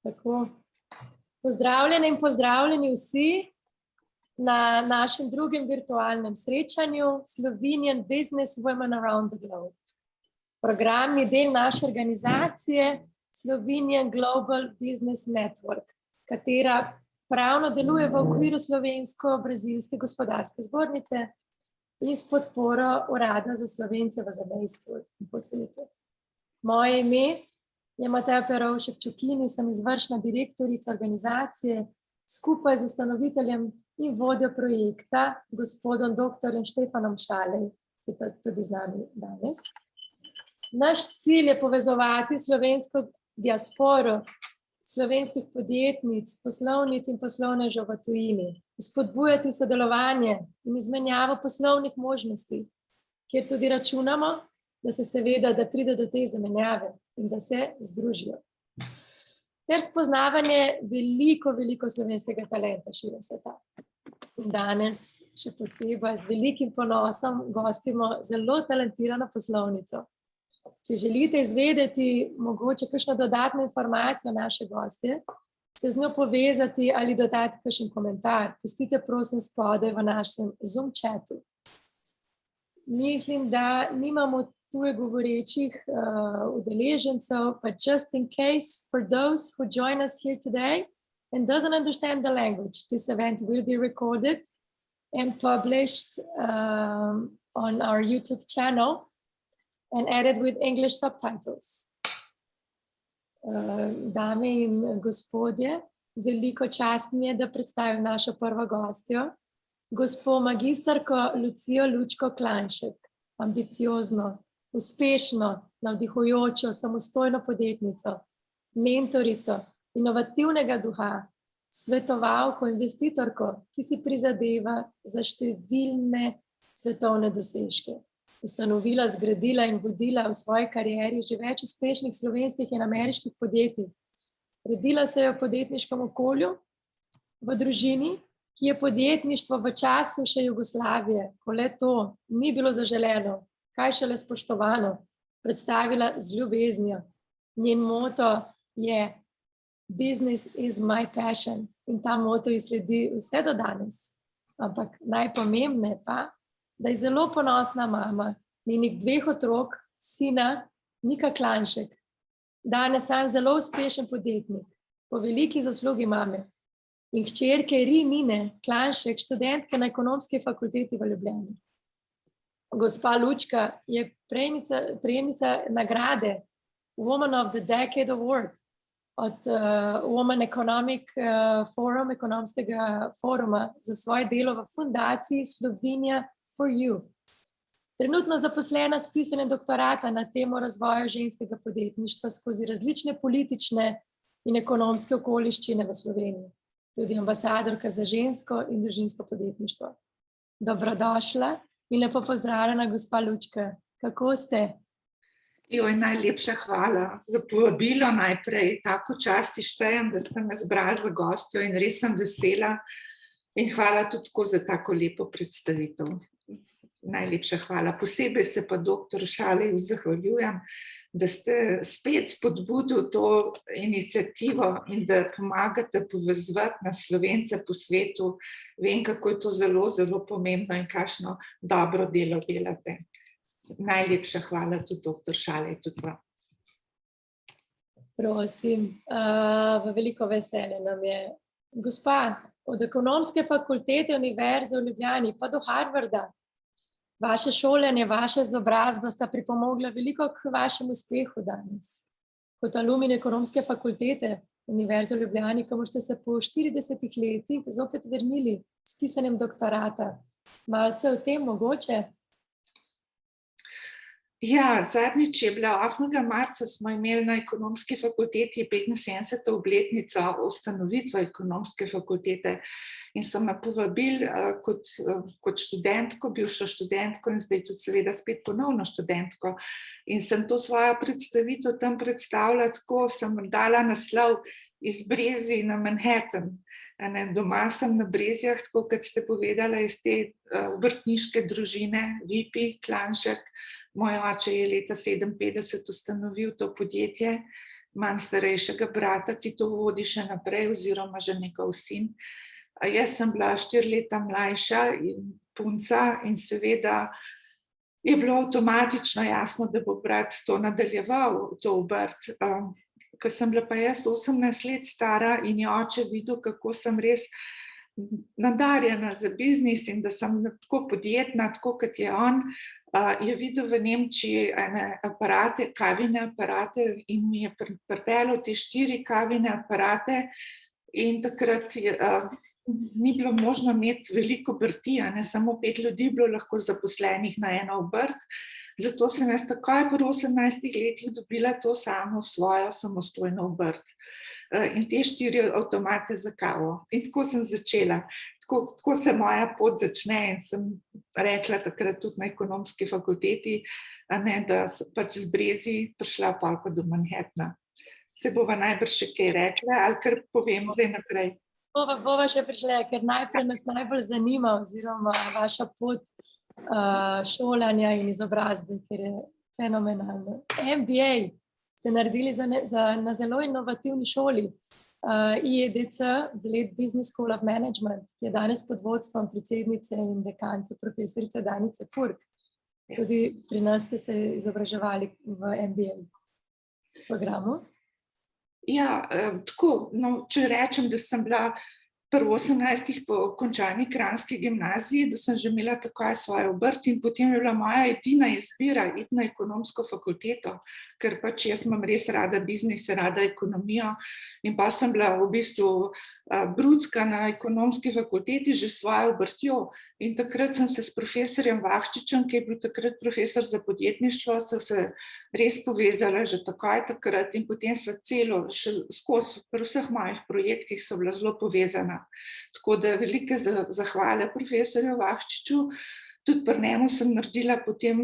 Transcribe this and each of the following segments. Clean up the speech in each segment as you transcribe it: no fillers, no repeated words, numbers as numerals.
Tako. Pozdravljene in pozdravljeni vsi na našem drugem virtualnem srečanju Slovenian Business Women Around the Globe. Program je del naše organizacije Slovenian Global Business Network, katera pravno deluje v okviru Slovensko-brazilske gospodarske zbornice in s podporo Urada za Slovence v zamejstvu in po svetu. Moje ime je Mateja Perovšek-Čukin, sem izvršna direktorica organizacije skupaj z ustanoviteljem in vodjo projekta, gospodom dr. Štefanom Šalej, ki je tudi z nami danes. Naš cilj je povezovati slovensko diasporo, slovenskih podjetnic, poslovnic in poslovnežev v tujini, spodbujati sodelovanje in izmenjavo poslovnih možnosti, kjer tudi računamo, da pride do te zamenjave in da se združijo. Ter spoznavanje veliko slovenskega talenta širom sveta. Danes še posebej z velikim ponosom gostimo zelo talentirano poslovnico. Če želite izvedeti mogoče kakšno dodatno informacijo o naše gostje, se z njo povezati ali dodati kakšen komentar, pustite prosim spodaj v našem Zoom chatu. Mislim, da nimamo tuje govorečih udeležencev, but just in case, for those who join us here today and doesn't understand the language, this event will be recorded and published on our YouTube channel and added with English subtitles. Dame in gospodje, veliko čast mi je, da predstavim našo prvo gostjo, gospo magisterko Lucijo Lučko Klanšek, ambiciozno, uspešno, navdihujočo, samostojno podjetnico, mentorico, inovativnega duha, svetovalko, investitorko, ki si prizadeva za številne svetovne dosežke. Ustanovila, zgradila in vodila v svoji karieri že več uspešnih slovenskih in ameriških podjetij. Rodila se je v podjetniškem okolju, v družini, ki je podjetništvo v času še Jugoslavije, ko le to ni bilo zaželeno, kaj šele spoštovano, predstavila z ljubeznijo. Njen moto je Business is my passion in ta moto ji sledi vse do danes. Ampak najpomembneje pa, da je zelo ponosna mama njenih 2 otrok, sina Nika Klanšek. Danes sam zelo uspešen podjetnik, po veliki zaslugi mame. In hčerke Nine Klanšek, študentke na Ekonomski fakulteti v Ljubljani. Gospa Lučka je prejemnica nagrade Woman of the Decade Award od Women Economic Forum, ekonomskega foruma, za svoje delo v fundaciji Slovenia for You. Trenutno zaposlena s pisanjem doktorata na temo razvoja ženskega podjetništva skozi različne politične in ekonomske okoliščine v Sloveniji. Tudi ambasadorka za žensko in družinsko podjetništvo. Dobrodošla in lepo pozdravljena, gospa Lučka. Kako ste? Najlepša hvala za povabilo najprej. Tako čast štejem, da ste me zbrali za gostjo in res sem vesela. In hvala tudi za tako lepo predstavitev. Najlepša hvala. Posebej se pa dr. Šaleju zahvaljujem, da ste spet spodbudili to iniciativo in da pomagate povezovati na Slovence po svetu. Vem, kako je to zelo pomembno in kakšno dobro delo delate. Najlepša hvala tudi dr. Šalej, tudi vam. Prosim, veliko veselje nam je. Gospa, od Ekonomske fakultete Univerze v Ljubljani pa do Harvarda, vaše šolanje, vaša izobrazba sta pripomogla veliko k vašemu uspehu danes. Kot alumni Ekonomske fakultete Univerze v Ljubljani, kamor ste se po 40 letih zopet vrnili s pisanjem doktorata. Malce o tem mogoče? Ja, zadnjič je bila 8. marca, smo imeli na Ekonomski fakulteti 75. obletnico ustanovitve Ekonomske fakultete in so me povabili kot študentko, bivšo študentko in zdaj tudi seveda spet ponovno študentko. In sem to svojo predstavitev tam predstavila tako, sem dala naslov Iz Brezij na Manhattan. Doma sem na Brezjah, tako kot ste povedala, iz te obrtniške družine, Vipi Klanšek. Moj oče je leta 1957 ustanovil to podjetje imam starejšega brata, ki to vodi še naprej, oziroma že njegov sin. Jaz sem bila 4 leta mlajša in punca in seveda je bilo avtomatično jasno, da bo brat to nadaljeval, to obrt. Ko sem bila pa jaz 18 let stara in je oče videl, kako sem res nadarjena za biznis in da sem tako podjetna, tako kot je on, je videl v Nemčiji ene aparate, kavine aparate in mi je pripeljal te 4 kavine aparate in takrat ni bilo možno imeti veliko obrti, samo 5 ljudi bilo lahko zaposlenih na eno obrt. Zato sem jaz takoj pri 18 letih dobila to samo svojo samostojno obrt. In te 4 avtomate za kavo. In tako sem začela. Tako se moja pot začne in sem rekla takrat tudi na ekonomski fakulteti, da sem pač z Brezi prišla pa do Manhattna. Se bova najbrž še kaj rekla ali kar povem zdaj naprej? Bova še prišla, ker najprej nas najbolj zanima oziroma vaša pot šolanja in izobrazbe, ker je fenomenalno. MBA ste naredili na zelo inovativni šoli, IEDC, Bled Business School of Management, ki je danes pod vodstvom predsednice in dekanke profesorice Danice Purg. Tudi pri nas ste se izobraževali v MBA programu. Ja, tako, če rečem, da sem bila pri 18 po končani kranjski gimnaziji, da sem že imela takoj svojo obrt in potem je bila moja edina izbira iti na ekonomsko fakulteto, ker pač jaz imam res rada biznis, rada ekonomijo in pa sem bila v bistvu brucka na ekonomski fakulteti že s svojo obrtjo in takrat sem se s profesorjem Vahčičem, ki je bil takrat profesor za podjetništvo, so se res povezala že takoj takrat in potem sva celo, še skozi pri vseh mojih projektih so bila zelo povezana. Tako da velike zahvale profesorju Vahčiču. Tudi pri njemu sem naredila potem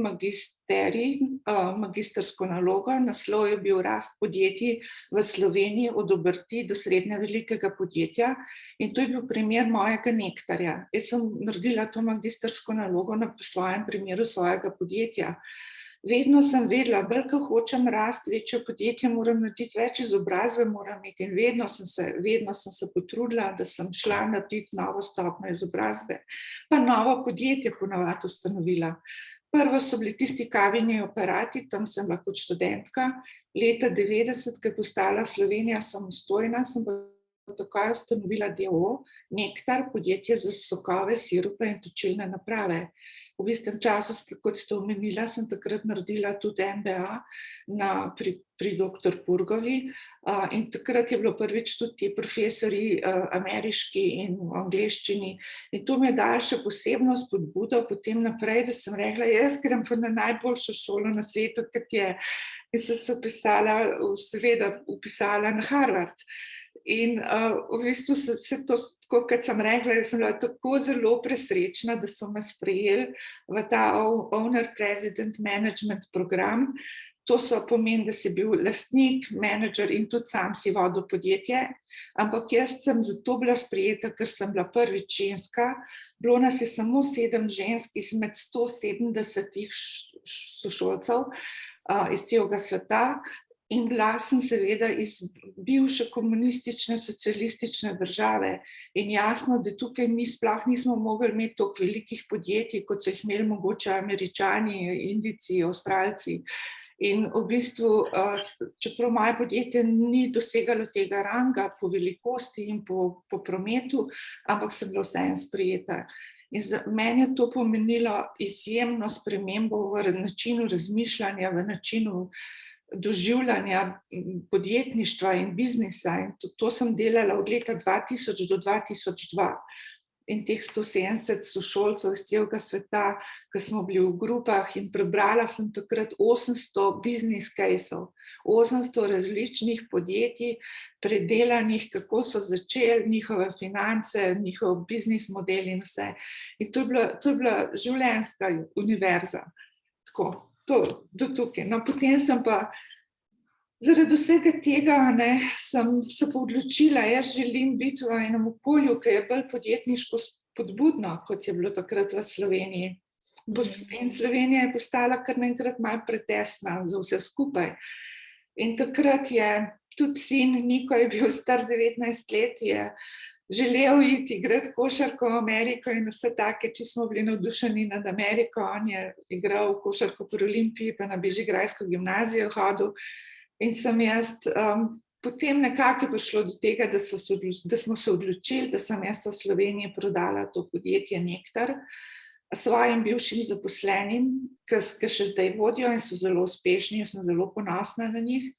magistrsko nalogo, naslov je bil Rast podjetij v Sloveniji od obrti do srednje velikega podjetja in to je bil primer mojega nektarja. Jaz sem naredila to magistrsko nalogo na svojem primeru svojega podjetja. Vedno sem vedela, bolj ko hočem rasti, večje podjetje moram narediti, več izobrazbe moram imeti in vedno sem se potrudila, da sem šla narediti novo stopnjo izobrazbe, pa novo podjetje ponavadi ustanovila. Prvo so bili tisti kavini aparati, tam sem bila kot študentka, leta 90, ko je postala Slovenija samostojna, sem pa takoj ustanovila d. o. o. Nektar, podjetje za sokove, sirupe in točilne naprave. V istem času, kot ste omenila, sem takrat naredila tudi MBA pri dr. Purgovi in takrat je bilo prvič tudi ti profesori ameriški in v angleščini in to mi je dalo še posebno spodbudo potem naprej, da sem rekla, jaz grem pa na najboljšo šolo na svetu, kot je, in sem se upisala na Harvard. In v bistvu se to, tako kot sem rekla, jaz sem bila tako zelo presrečna, da so me sprejeli v ta Owner President Management program. To pomeni, da si bil lastnik, menedžer in tudi sam si vodil podjetje, ampak jaz sem zato bila sprejeta, ker sem bila prvič ženska. Bilo nas je samo 7 žensk izmed 170 sošolcev iz celega sveta. In bila sem seveda iz bivše komunistične, socialistične države in jasno, da tukaj mi sploh nismo mogli imeti toliko velikih podjetij, kot so jih imeli mogoče Američani, Indijci, Avstralci. In v bistvu, čeprav moje podjetje ni dosegalo tega ranga po velikosti in po prometu, ampak sem bila vseeno sprejeta. In za mene je to pomenilo izjemno spremembo v načinu razmišljanja, v načinu doživljanja podjetništva in biznisa in to sem delala od leta 2000 do 2002 in teh 170 sošolcev iz celega sveta, ko smo bili v grupah in prebrala sem takrat 800 business caseov, 800 različnih podjetij, predelanih, kako so začeli njihove finance, njihov biznis model in vse. In to je bila življenjska univerza. Tako. Do tukaj. No, potem sem pa zaradi vsega tega sem se pa odločila, jaz želim biti v enem okolju, ki je bolj podjetniško spodbudno, kot je bilo takrat v Sloveniji. In Slovenija je postala kar naenkrat malo pretesna za vse skupaj. In takrat je tudi sin Niko je bil star 19 let, je želel iti igrati košarko v Ameriko in vse take, če smo bili navdušeni nad Ameriko. On je igral košarko pri Olimpiji, pa na Bežigrajsko gimnazijo hodil. In sem jaz potem nekako prišlo do tega, da smo se odločili, da sem jaz v Sloveniji prodala to podjetje Nektar svojim bivšim zaposlenim, ki še zdaj vodijo in so zelo uspešni, jaz sem zelo ponosna na njih.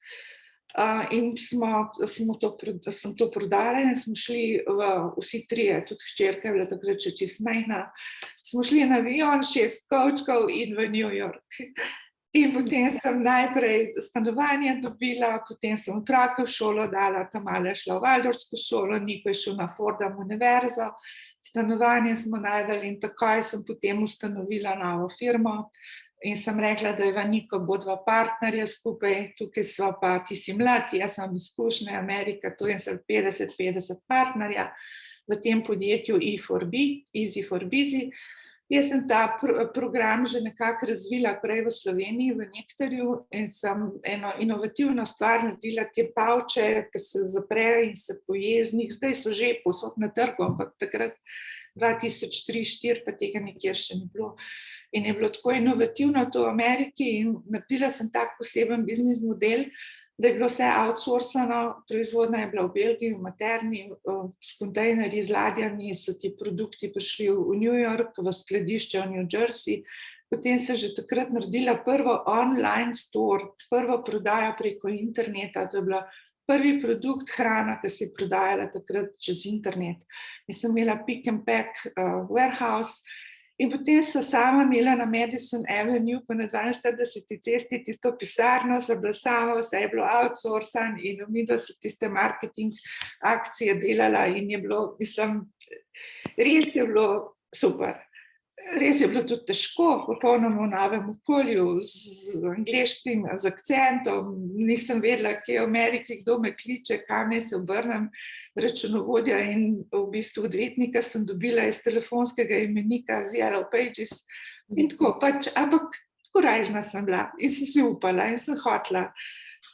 In sem to prodala in smo šli vsi trije, tudi hčerka je bila takrat še čisto majhna, smo šli na avion 6 kovčkov in v New York. In potem sem najprej stanovanje dobila, potem sem otroka v šolo dala, ta mala je šla v Waldorfsko šolo, Niko je šel na Fordham univerzo, stanovanje smo najdali in takoj sem potem ustanovila novo firmo. In sem rekla, da je Niko bodva partnerja skupaj, tukaj sva pa, ti si mlad, jaz imam izkušnje, Amerika, tu in sem 50-50 partnerja v tem podjetju E4B, Easy for Busy. Jaz sem ta program že nekako razvila prej v Sloveniji, v Nektarju in sem eno inovativno stvar naredila, te pavče, ki se zaprejo in se poje z njih, zdaj so že povsod na trgu, ampak takrat 2003-2004 pa tega nikjer še ni bilo. In je bilo tako inovativno to v Ameriki in naredila sem tak poseben biznis model, da je bilo vse outsourcano, proizvodnja je bila v Belgiji, v Materni, s kontejnerji, z ladjami, so ti produkti prišli v New York, v skladišče v New Jersey. Potem se že takrat naredila prvo online store, prvo prodaja preko interneta, to je bila prvi produkt hrana, ki se je prodajala takrat čez internet. In sem imela pick and pack warehouse. In potem so sama imela na Madison Avenue, pa na 42. cesti tisto pisarno, so bila sama, vse je bilo outsourcan in midva so tiste marketing akcije delala in je bilo, mislim, res je bilo super. Res je bilo tudi težko, popolnoma v novem okolju, z angleškim, z akcentom, nisem vedela, kje v Ameriki, kdo me kliče, kam naj se obrnem, računovodja in v bistvu odvetnika sem dobila iz telefonskega imenika z Yellow Pages in tako pač, ampak korajžna sem bila in sem si upala in sem hotela.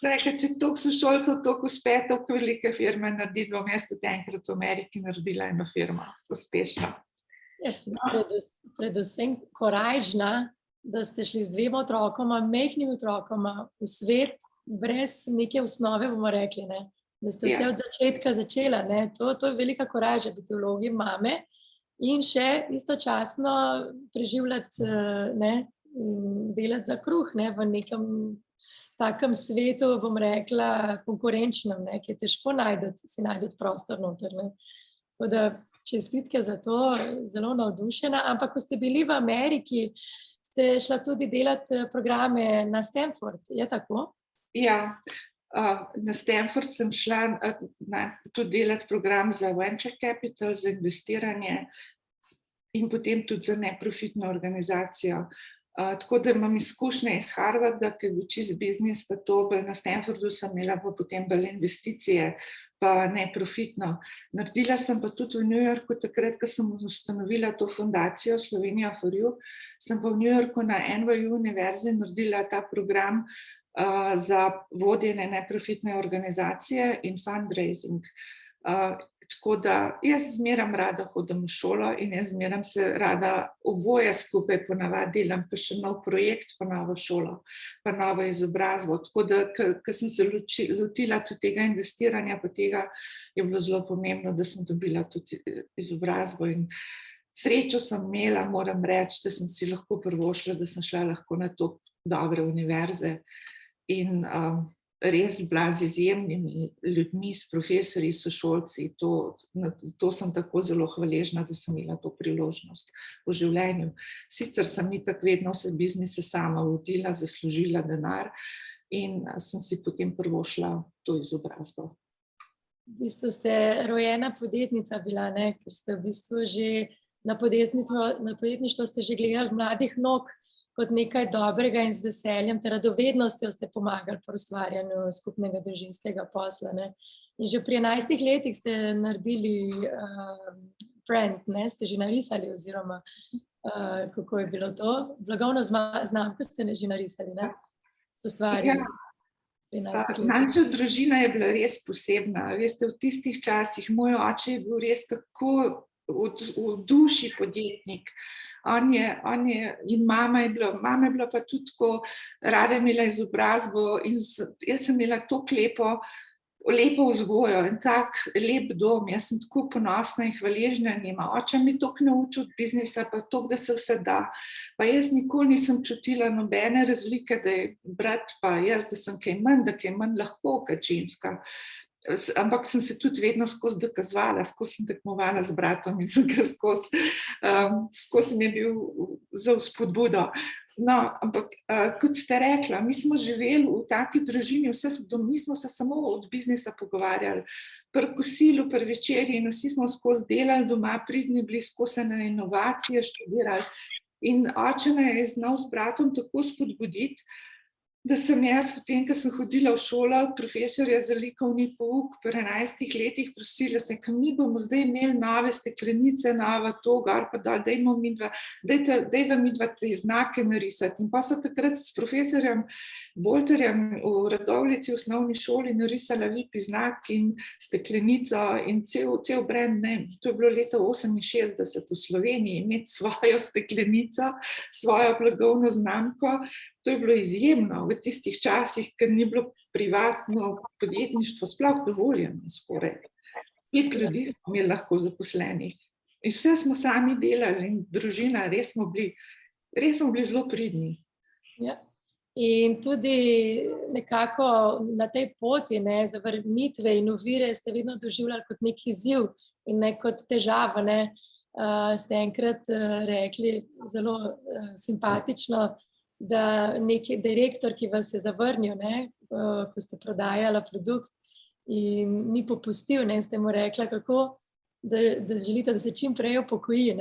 Sem rekla, če toliko sošolcev, toliko uspe, toliko velike firme narediti, bom jaz tudi enkrat v Ameriki naredila eno firmo, uspešno. Predvsem korajžna, da ste šli z 2 otrokoma, majhnimi otrokoma v svet, brez neke osnove, bomo rekli, ne? Da ste vse od začetka začela. Ne? To je velika korajža, biti v vlogi mame in še istočasno preživljati, ne? In delati za kruh, ne? V nekem takem svetu, bom rekla, konkurenčnem, ne? Ki je težko si najdeti prostor noter. Ne? Tako da čestitke za to, zelo navdušena. Ampak, ko ste bili v Ameriki, ste šla tudi delati programe na Stanford, je tako? Ja, na Stanford sem šla tudi delati program za venture capital, za investiranje in potem tudi za neprofitno organizacijo. Tako da imam izkušnje iz Harvarda, ki je bil čist biznis, pa to na Stanfordu sem imela pa potem bolj investicije, pa neprofitno. Naredila sem pa tudi v New Yorku, takrat, ko sem ustanovila to fundacijo Slovenija for You, sem pa v New Yorku na NYU univerzi naredila ta program za vodenje neprofitne organizacije in fundraising. Tako da jaz zmeram rada hodim v šolo in jaz zmeram se rada oboje skupaj ponavadi delam, pa še nov projekt, pa novo šolo, pa novo izobrazbo. Tako da, ko sem se lotila tudi tega investiranja, pa tega je bilo zelo pomembno, da sem dobila tudi izobrazbo. In srečo sem imela, moram reči, da sem si lahko privoščila, da sem šla lahko na to dobre univerze in res bila z izjemnimi ljudmi, s profesorji, sošolci. To sem tako zelo hvaležna, da sem imela to priložnost v življenju. Sicer sem itak vedno vse biznise sama vodila, zaslužila denar in sem si potem privoščila to izobrazbo. V bistvu ste rojena podjetnica bila, ne? Ker ste v bistvu že na podjetništvo ste že gledali mladih nog, kot nekaj dobrega in z veseljem, ter radovednostjo ste pomagali pri ustvarjanju skupnega družinskega posla. Ne? In že pri 11 letih ste naredili brand, ne? Ste že narisali oziroma kako je bilo to? Blagovno znamko ste že narisali, ne? Ustvarili. 13 letih. Naša družina je bila res posebna. Veste, v tistih časih moj oče je bil res tako v duši podjetnik. In mama je bila pa tudi tako, rada je imela izobrazbo in jaz sem imela tako lepo vzgojo in tak lep dom. Jaz sem tako ponosna in hvaležna njima. Oče mi toliko naučil od biznisa, pa toliko, da se vse da. Pa jaz nikoli nisem čutila nobene razlike, da je brat pa jaz, da sem kaj manj lahko kot ženska. Ampak sem se tudi vedno skozi dokazovala, skozi sem tekmovala z bratom in sem ga skozi mi je bil za vzpodbudo. No, ampak kot ste rekla, mi smo živeli v taki družini, mi smo se samo od biznisa pogovarjali. Pri kosilu, pri večerji in vsi smo skozi delali doma, pridni bili skozi na inovacije, študirali. In oče me je znal s bratom tako spodbuditi, da sem jaz potem, ko sem hodila v šolo, profesorja za likovni pouk pri 11 letih prosila, mi bomo zdaj imeli nove steklenice, nova to, gor pa dol, dajva midva te znake narisati. In pa so takrat s profesorjem Bolterjem v Radovljici v osnovni šoli narisala lipi znak in steklenico in cel brand name. To je bilo leta 68 v Sloveniji, imeti svojo steklenico, svojo blagovno znamko. To je bilo izjemno v tistih časih, ker ni bilo privatno podjetništvo sploh dovoljeno skoraj. 5 ljudi smo imeli lahko zaposlenih. In vse smo sami delali in družina, res smo bili zelo pridni. Ja. In tudi nekako na tej poti zavrnitve in ovire ste vedno doživljali kot nek izziv in ne kot težavo. Ste enkrat rekli zelo simpatično, da neki direktor, ki vas je zavrnil, ko ste prodajali produkt in ni popustil, ste mu rekla, kako, da želite, da se čim prej upokoji.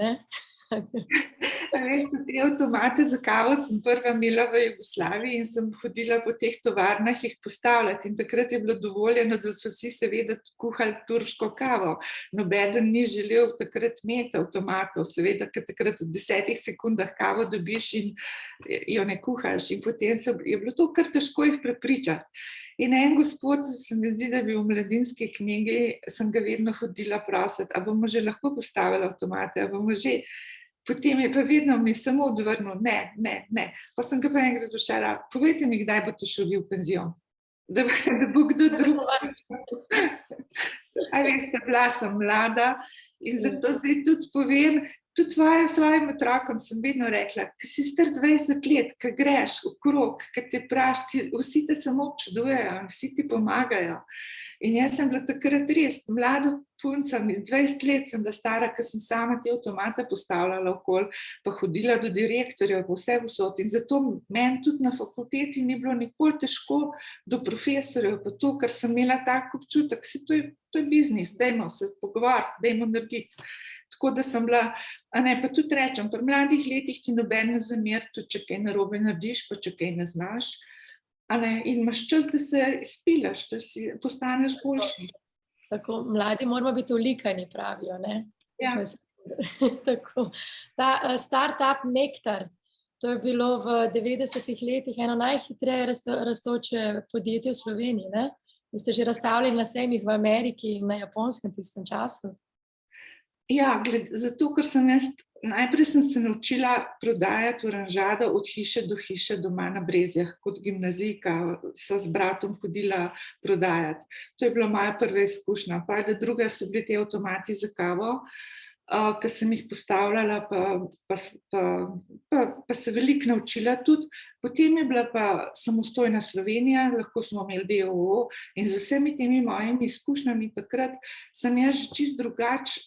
Veste, te avtomate za kavo sem prva imela v Jugoslaviji in sem hodila po teh tovarnah jih postavljati in takrat je bilo dovoljeno, da so vsi seveda kuhali turško kavo. Nobeden ni želel takrat imeti avtomatov, seveda, ker takrat v 10 sekundah kavo dobiš in jo ne kuhaš in potem je bilo to kar težko jih prepričati. In en gospod, se mi zdi, da bi v Mladinski knjigi, sem ga vedno hodila prositi, a bomo že lahko postavili avtomate, a bomo že. Potem je pa vedno mi samo odvrnil, ne. Pa sem ga pa enkrat vprašala, povejte mi, kdaj boste šli v penzion, da bo kdo drug. A veste, bila sem mlada in zato zdaj tudi povem, tudi svojim otrokom sem vedno rekla, ko si star 20 let, ko greš okrog, ko te vprašajo, vsi te samo občudujejo, vsi ti pomagajo. In jaz sem bila takrat res mlada punca, 20 let sem bila stara, ko sem sama te avtomate postavljala okoli, pa hodila do direktorjev, pa vse vsot. In zato meni tudi na fakulteti ni bilo nikoli težko do profesorjev, pa to, ker sem imela tak občutek, to je biznis, dajmo se pogovarjati, dajmo narediti. Tako da sem bila, pa tudi rečem, pri mladih letih ti noben ne zameri, tudi če kaj narobe narediš, pa če kaj ne znaš. In imaš čas, da se izpilaš, da si postaneš boljši. Tako, mladi moramo biti ulikani, pravijo, ne? Ja. Tako. Ta startup Nektar, to je bilo v 90-ih letih eno najhitreje rastoče podjetje v Sloveniji, ne? In ste že razstavljali na sejmih v Ameriki in na Japonskem v tistem času. Ja, zato, ker najprej sem se naučila prodajati oranžado od hiše do hiše doma na Brezjah, kot gimnazijka, so z bratom hodila prodajati. To je bila moja prva izkušnja. Pa druga so bili ti avtomati za kavo, ki sem jih postavljala, pa se veliko naučila tudi. Potem je bila pa samostojna Slovenija, lahko smo imeli DOO in z vsemi temi mojimi izkušnjami takrat sem jaz čisto drugače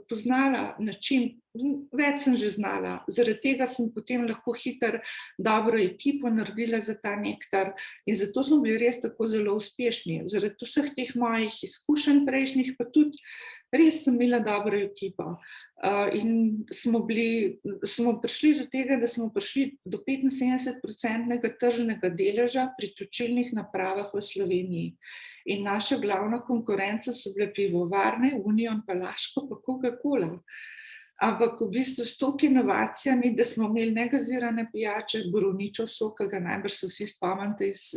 poznala način, več sem že znala. Zaradi tega sem potem lahko hitro dobro ekipo naredila za ta Nektar in zato smo bili res tako zelo uspešni. Zaradi vseh teh mojih izkušenj prejšnjih, pa tudi res sem imela dobro ekipo. In smo prišli do tega, da smo prišli do 75% tržnega deleža pri točilnih napravah v Sloveniji. In naša glavna konkurenca so bile pivovarne, Union pa Laško, pa Coca-Cola. Ampak v bistvu s toliko inovacijami, da smo imeli negazirane pijače, borovničev sok, ki ga najbrž se vsi spomnite iz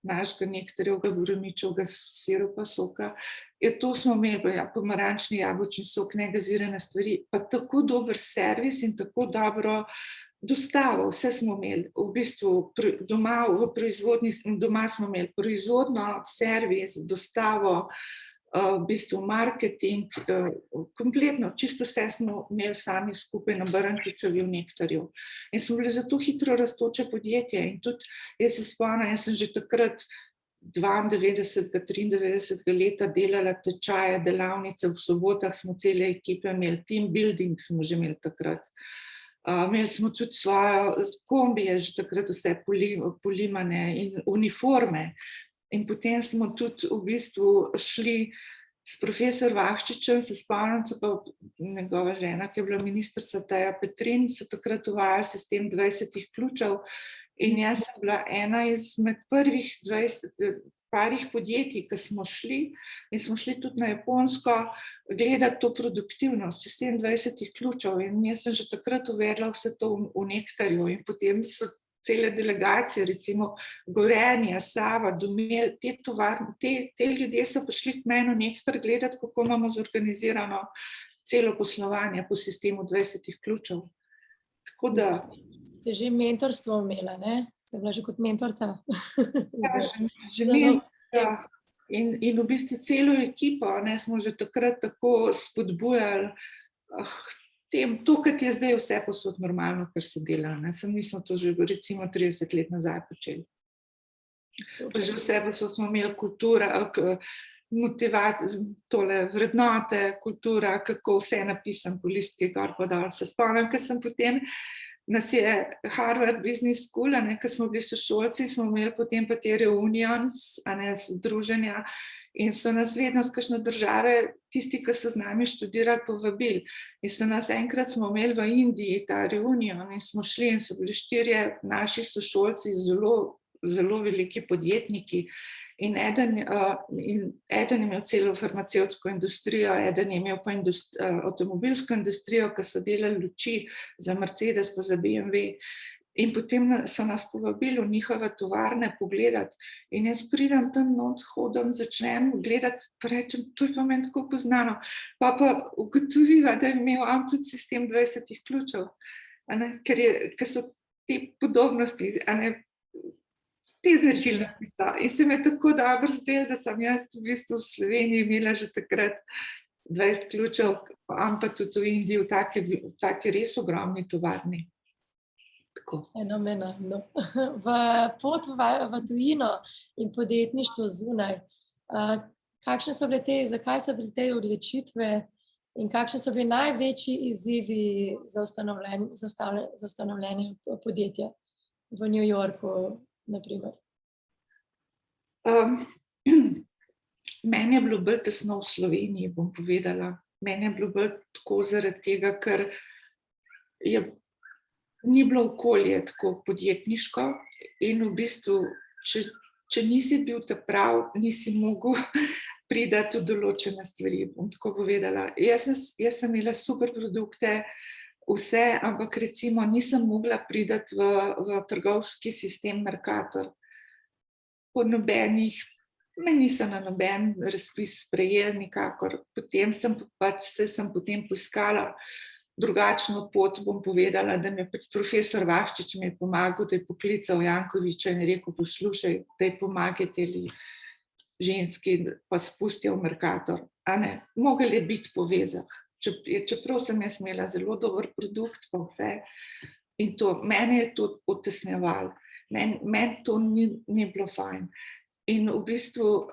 našega nektarjevega borovničevega sirupa, soka. To smo imeli, pomarančni jabolčni sok, negazirane stvari, pa tako dober servis in tako dobro dostavo, vse smo imeli. V bistvu doma v proizvodnji, doma smo imeli proizvodno, servis, dostavo, v bistvu marketing, kompletno, čisto vse smo imeli sami skupaj na Brnčičevi v Nektarju. In smo bili zato hitro rastoče podjetje in tudi, jaz se spomnim, jaz sem že takrat 92. 93. leta delala tečaje, delavnice, v sobotah smo cele ekipe imeli, team building smo že imeli takrat. Imeli smo tudi svojo kombije, že takrat vse polimane in uniforme. In potem smo tudi v bistvu šli s profesor Vahščičem, se spomnim, pa njegova žena, ki je bila ministrica Taja Petrin, so takrat uvajali sistem 20 ključev in jaz sem bila ena izmed prvih 20 parih podjetij, ki smo šli in smo šli tudi na Japonsko gledati to produktivnost, sistem 20 ključev in jaz sem že takrat uvedla vse to v Nektarju in potem so cele delegacije, recimo Gorenje, Sava, Domel, te ljudje so prišli k meni v Nektar gledati, kako imamo zorganizirano celo poslovanje po sistemu 20 ključev. Tako da... Ste že mentorstvo imela, ne? Ste bila že kot mentorca? Ja, že mentorca in v bistvu celo ekipo smo že takrat tako spodbujali to, kar je zdaj vse posod normalno, kar se dela. Mi smo to že recimo 30 let nazaj počeli. Že vse posod smo imeli kultura, vrednote, kultura, kako vse napisam po listki gor pa dol. Se spomnim, ker sem potem, nas je Harvard Business School, ko smo bili sošolci, smo imeli potem pa te reunions, združenja, in so nas vedno z kakšne države, tisti, ki so z nami študirali, povabili. In so nas enkrat smo imeli v Indiji ta reunion in smo šli in so bili 4 naši sošolci, zelo veliki podjetniki. In eden je imel celo farmacevtsko industrijo, eden je imel pa avtomobilsko industrijo, ki so delali luči za Mercedes pa za BMW. In potem so nas povabili v njihove tovarne pogledati in jaz pridem tam not, hodim, začnem gledati, pa rečem, to je pa meni tako poznano. Pa ugotoviva, da je imel on tudi sistem 20 ključev, ker so te podobnosti, te značilnosti so. In se mi je tako dobro zdelo, da sem jaz v bistvu v Sloveniji imela že takrat 20 ključev, on pa tudi v Indiji v taki res ogromni tovarni. Fenomenalno. Pot v tujino in podjetništvo zunaj, kakšne so bile zakaj so bile te odločitve in kakšni so bili največji izzivi za ustanovljenje podjetja v New Yorku, na primer? Meni je bilo bolj tesno v Sloveniji, bom povedala. Meni je bilo bolj tako zaradi tega, ker ni bilo okolje tako podjetniško in v bistvu, če nisi bil prav, nisi mogel priti v določene stvari, bom tako povedala. Jaz sem imela super produkte, vse, ampak recimo nisem mogla priti v trgovski sistem Mercator. Po nobenih, me niso na noben razpis sprejeli nikakor. Potem sem poiskala drugačno pot, bom povedala, da mi je profesor Vahščič mi je pomagal, da je poklical Jankoviča in rekel, poslušaj, da je pomagaj teli ženski, pa spustijo v Mercator. Mogel je biti povezan. Čeprav sem jaz imela zelo dober produkt, pa vse. In mene je to utesnjevalo. Meni to ni bilo fajn. In v bistvu,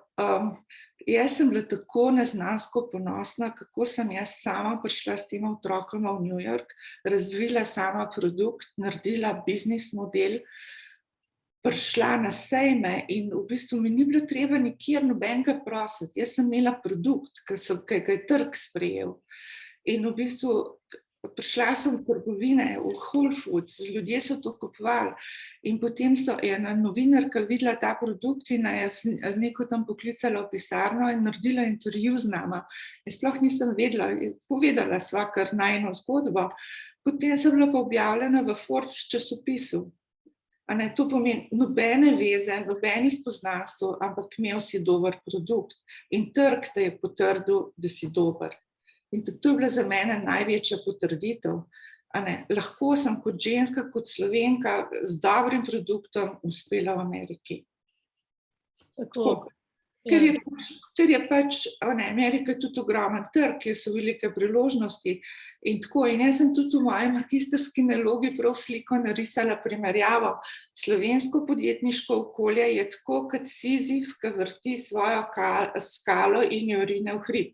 jaz sem bila tako neznansko ponosna, kako sem jaz sama prišla s tema otrokoma v New York, razvila sama produkt, naredila biznis model, prišla na sejme in v bistvu mi ni bilo treba nikjer nobenega prositi. Jaz sem imela produkt, ki ga je trg sprejel. In v bistvu prišla sem v trgovine, v Whole Foods, ljudje so to kupovali in potem so ena novinarka videla ta produkt in je z neko tam poklicala v pisarno in naredila intervju z nama. In sploh nisem vedela, povedala sva kar najino zgodbo. Potem sem bila pa objavljena v Forbes časopisu. To pomeni nobene veze, nobenih poznanstv, ampak imel si dober produkt in trg te je potrdil, da si dober. In to je bila za mene največja potrditev. Lahko sem kot ženska, kot Slovenka z dobrim produktom uspela v Ameriki. Tako. Ker je pač Amerika tudi ogromen trg, kjer so velike priložnosti in tako. In jaz sem tudi v moji magistrski nalogi prav sliko narisala primerjavo. Slovensko podjetniško okolje je tako kot Sizif, ki vrti svojo skalo in jo rine v hrib.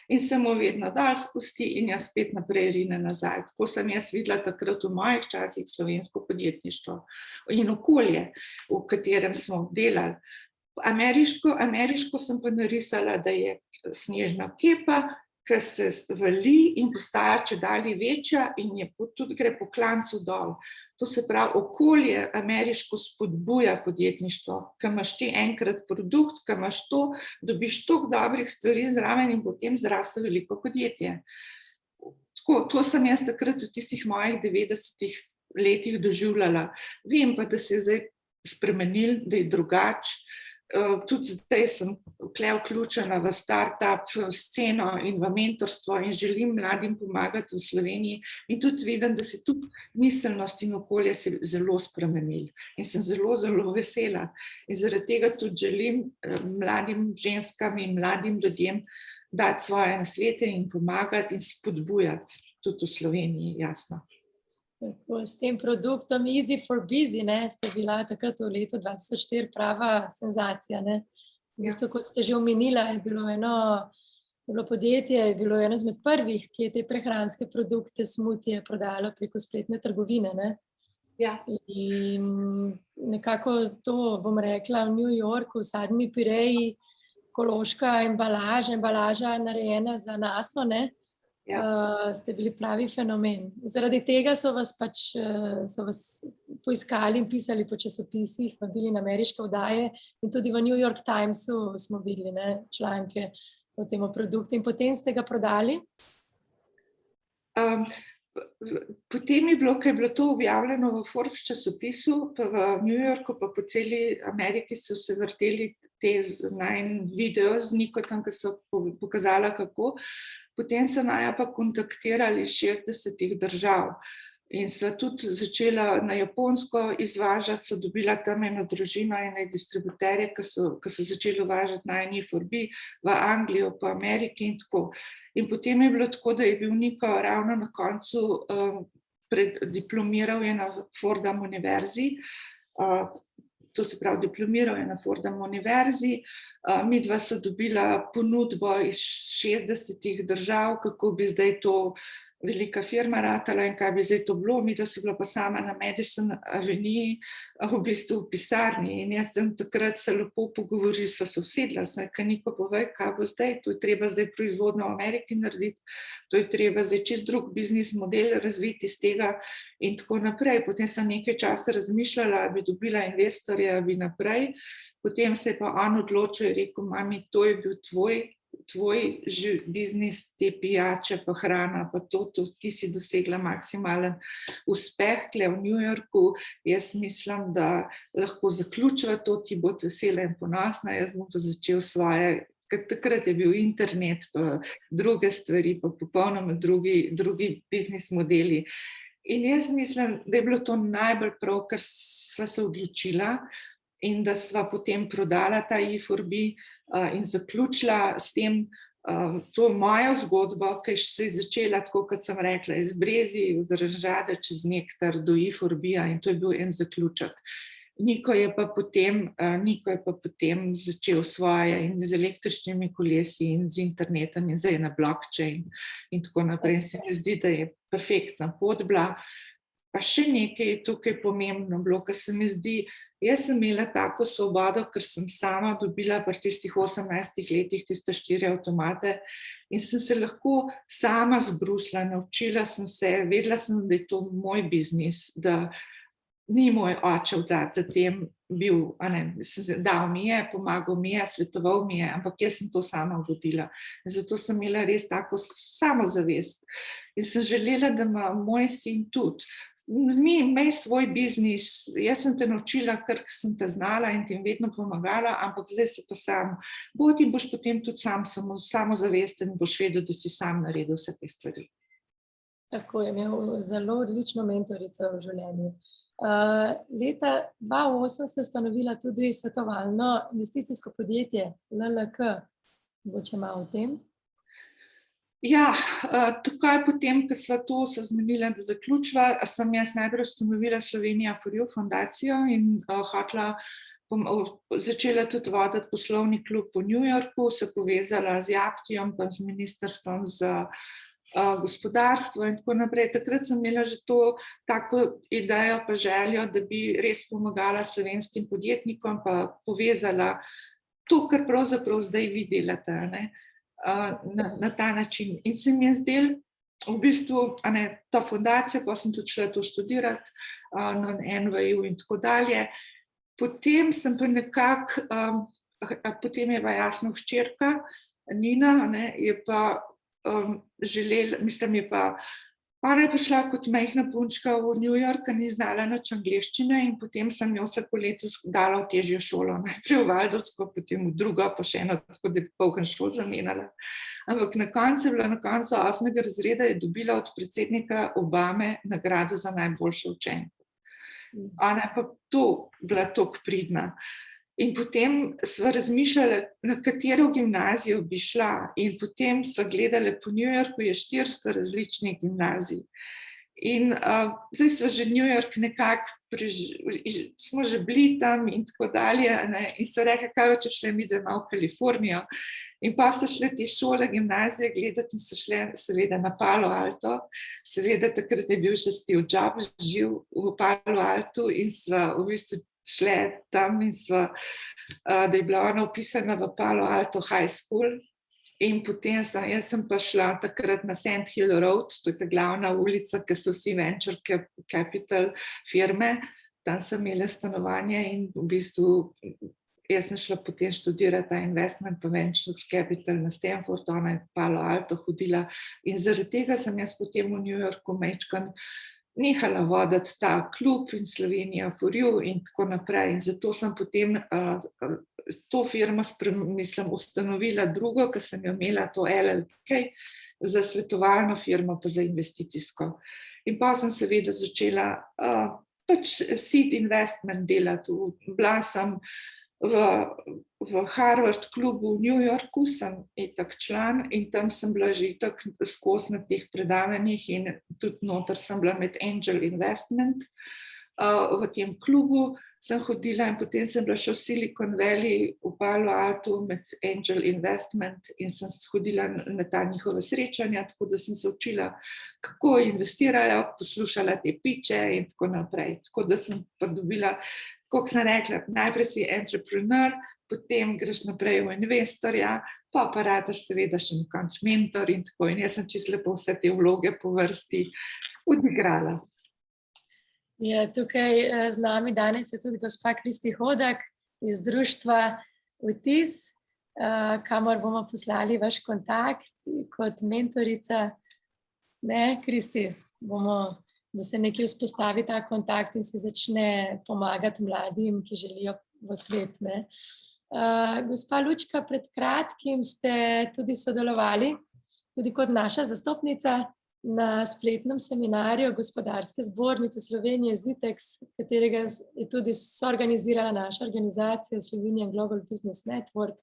In se mu vedno dal spusti in jo spet naprej rine nazaj. Tako sem jaz videla takrat v mojih časih slovensko podjetništvo in okolje, v katerem smo delali. Ameriško sem pa narisala, da je snežna kepa, ki se vali in postaja čedalje večja in je tudi gre po klancu dol. To se pravi, okolje ameriško spodbuja podjetništvo, ko imaš ti enkrat produkt, ko imaš to, dobiš toliko dobrih stvari zraven in potem zraste veliko podjetje. Tako, to sem jaz takrat v tistih mojih 90-ih letih doživljala. Vem pa, da se je zdaj spremenil, da je drugače. Tudi zdaj sem tukaj vključena v start-up sceno in v mentorstvo in želim mladim pomagati v Sloveniji in tudi vidim, da se tudi miselnost in okolje se zelo spremenili in sem zelo, zelo vesela. In zaradi tega tudi želim mladim ženskam in mladim ljudem dati svoje nasvete in pomagati in spodbujati tudi v Sloveniji, jasno. Tako, s tem produktom Easy for Busy, ste bila takrat v letu 2004 prava senzacija. V bistvu, kot ste že omenila, je bilo podjetje, je bilo eno izmed prvih, ki je te prehranske produkte, smutije prodajalo preko spletne trgovine. Ja. In nekako to, bom rekla, v New Yorku, v Sadni Pireji, ekološka embalaža narejena za naso, ste bili pravi fenomen. Zaradi tega so vas poiskali in pisali po časopisih, bili na ameriške oddaje in tudi v New York Timesu smo videli članke o tem produktu. In potem ste ga prodali? Potem je bilo, ko je bilo to objavljeno v Forbes časopisu, pa v New Yorku, pa po celi Ameriki so se vrteli te video z Nikotom, ki so pokazala kako. Potem so naju pa kontaktirali iz 60 držav in sva tudi začela na Japonsko izvažati, so dobila tam eno družino, ene distributerje, ki so začeli uvažati na E4B v Anglijo, po Ameriki in tako. In potem je bilo tako, da je bil Niko ravno na koncu diplomiral je na Fordham univerzi, to se pravi, diplomiral je na Fordham univerzi, midva so dobila ponudbo iz 60 držav, kako bi zdaj to velika firma ratala in kaj bi zdaj to bilo. Midva so bila pa sama na Madison Avenue, v bistvu v pisarni in jaz sem takrat se lepo pogovorila, sva se usedla, sem rekla, Niko, povej, kaj bo zdaj, to je treba zdaj proizvodnjo v Ameriki narediti, to je treba zdaj čist drug biznis model razviti iz tega in tako naprej. Potem sem nekaj časa razmišljala, bi dobila investorja, bi naprej. Potem se je pa on odločil in rekel, mami, to je bil tvoj biznis, te pijače, pa hrana, pa to, ti si dosegla maksimalen uspeh tukaj v New Yorku. Jaz mislim, da lahko zaključiva to, ti bo vesela in ponosna, jaz bom pa začel svoje, takrat je bil internet, pa druge stvari, pa popolnoma drugi biznis modeli. In jaz mislim, da je bilo to najbolj prav, ker sva se odločila in da sva potem prodala ta E4B in zaključila s tem to mojo zgodbo, ki se je začela, tako kot sem rekla, iz Brezij, od Ranžade čez Nektar do E4B-ja in to je bil en zaključek. Niko je pa potem začel svoje in z električnimi kolesi in z internetom in zdaj na blockchain in tako naprej. Se mi zdi, da je perfektna pot bila. Pa še nekaj je tukaj pomembno bilo, ker se mi zdi, jaz sem imela tako svobodo, ker sem sama dobila pri tistih 18 letih tiste 4 avtomate in sem se lahko sama zbrusila, naučila sem se, vedela sem, da je to moj biznis, da ni moj oče za tem bil, dal mi je, pomagal mi je, svetoval mi je, ampak jaz sem to sama vodila. Zato sem imela res tako samozavest in sem želela, da ima moj sin tudi. imej svoj biznis, jaz sem te naučila, kar sem te znala in ti vedno pomagala, ampak zdaj si pa sam. Bodi in boš potem tudi samozavesten in boš vedel, da si sam naredil vse te stvari. Tako je imel zelo odlično mentorico v življenju. Leta 2008 ste ustanovila tudi svetovalno investicijsko podjetje LLK. Mogoče malo o tem? Ja, takoj potem, ko sva to se zmenila, da zaključiva, sem jaz najprej ustanovila Slovenija for you fundacijo in začela tudi voditi poslovni klub v New Yorku, se povezala z Japtijom pa z Ministrstvom za gospodarstvo in tako naprej. Takrat sem imela že to tako idejo pa željo, da bi res pomagala slovenskim podjetnikom pa povezala to, kar pravzaprav zdaj vi delate, ne? Na ta način. In se mi je zdel v bistvu ta fundacija, pa sem tudi šla to študirati na NVU in tako dalje. Potem sem pa nekako, potem je pa jasno hčerka Nina, je pa ona je prišla kot majhna punčka v New York, ni znala nič angleščine in potem sem jo vsako leto dala v težjo šolo, najprej v Waldorfsko, potem v drugo, pa še eno, tako da bi polkan šol zamenjala. Ampak na koncu 8. razreda je dobila od predsednika Obame nagrado za najboljšo učenko. Ona je pa bila toliko pridna. In potem sva razmišljala, na katero gimnazijo bi šla in potem sva gledala po New Yorku, je 400 različnih gimnazij. In zdaj sva že New York nekako, smo že bili tam in tako dalje, in so rekli, kaj če šle mi doma v Kalifornijo. In pa so šle te šole, gimnazije gledati in so šle seveda na Palo Alto, seveda takrat je bil še Steve Jobs živ v Palo Altu in sva v bistvu šle tam in sva, da je bila ona upisana v Palo Alto High School in potem jaz sem pa šla takrat na Sand Hill Road, to je ta glavna ulica, ki so vsi venture capital firme, tam sem imela stanovanje in v bistvu jaz sem šla potem študirati ta investment pa venture capital na Stanford, ona je Palo Alto hodila in zaradi tega sem jaz potem v New Yorku majčkeno nehala voditi ta klub in Slovenija for you in tako naprej. In zato sem potem to firmo ustanovila drugo, ker sem jo imela to LLK za svetovalno firmo pa za investicijsko. In pa sem seveda začela seed investment delati. Bila sem v Harvard klubu v New Yorku, sem itak član in tam sem bila že itak skozi na teh predavanjih in tudi noter sem bila med Angel Investment. V tem klubu sem hodila in potem sem bila še v Silicon Valley v Palo Alto med Angel Investment in sem hodila na ta njihove srečanja, tako da sem se učila, kako investirajo, poslušala te piče in tako naprej. Tako da sem pa dobila, kot sem rekla, najprej si entrepreneur, potem greš naprej v investorja, pa rataš seveda še na koncu mentor in tako. In jaz sem čisto lepo vse te vloge po vrsti odigrala. Tukaj z nami danes je tudi gospa Kristi Hodak iz društva Vtis, kamor bomo poslali vaš kontakt kot mentorica. Kristi, da se nekaj vzpostavi ta kontakt in se začne pomagati mladim, ki želijo v svet. Gospa Lučka, pred kratkim ste tudi sodelovali, tudi kot naša zastopnica, na spletnem seminarju Gospodarske zbornice Slovenije ZITEX, katerega je tudi soorganizirala naša organizacija Slovenian Global Business Network,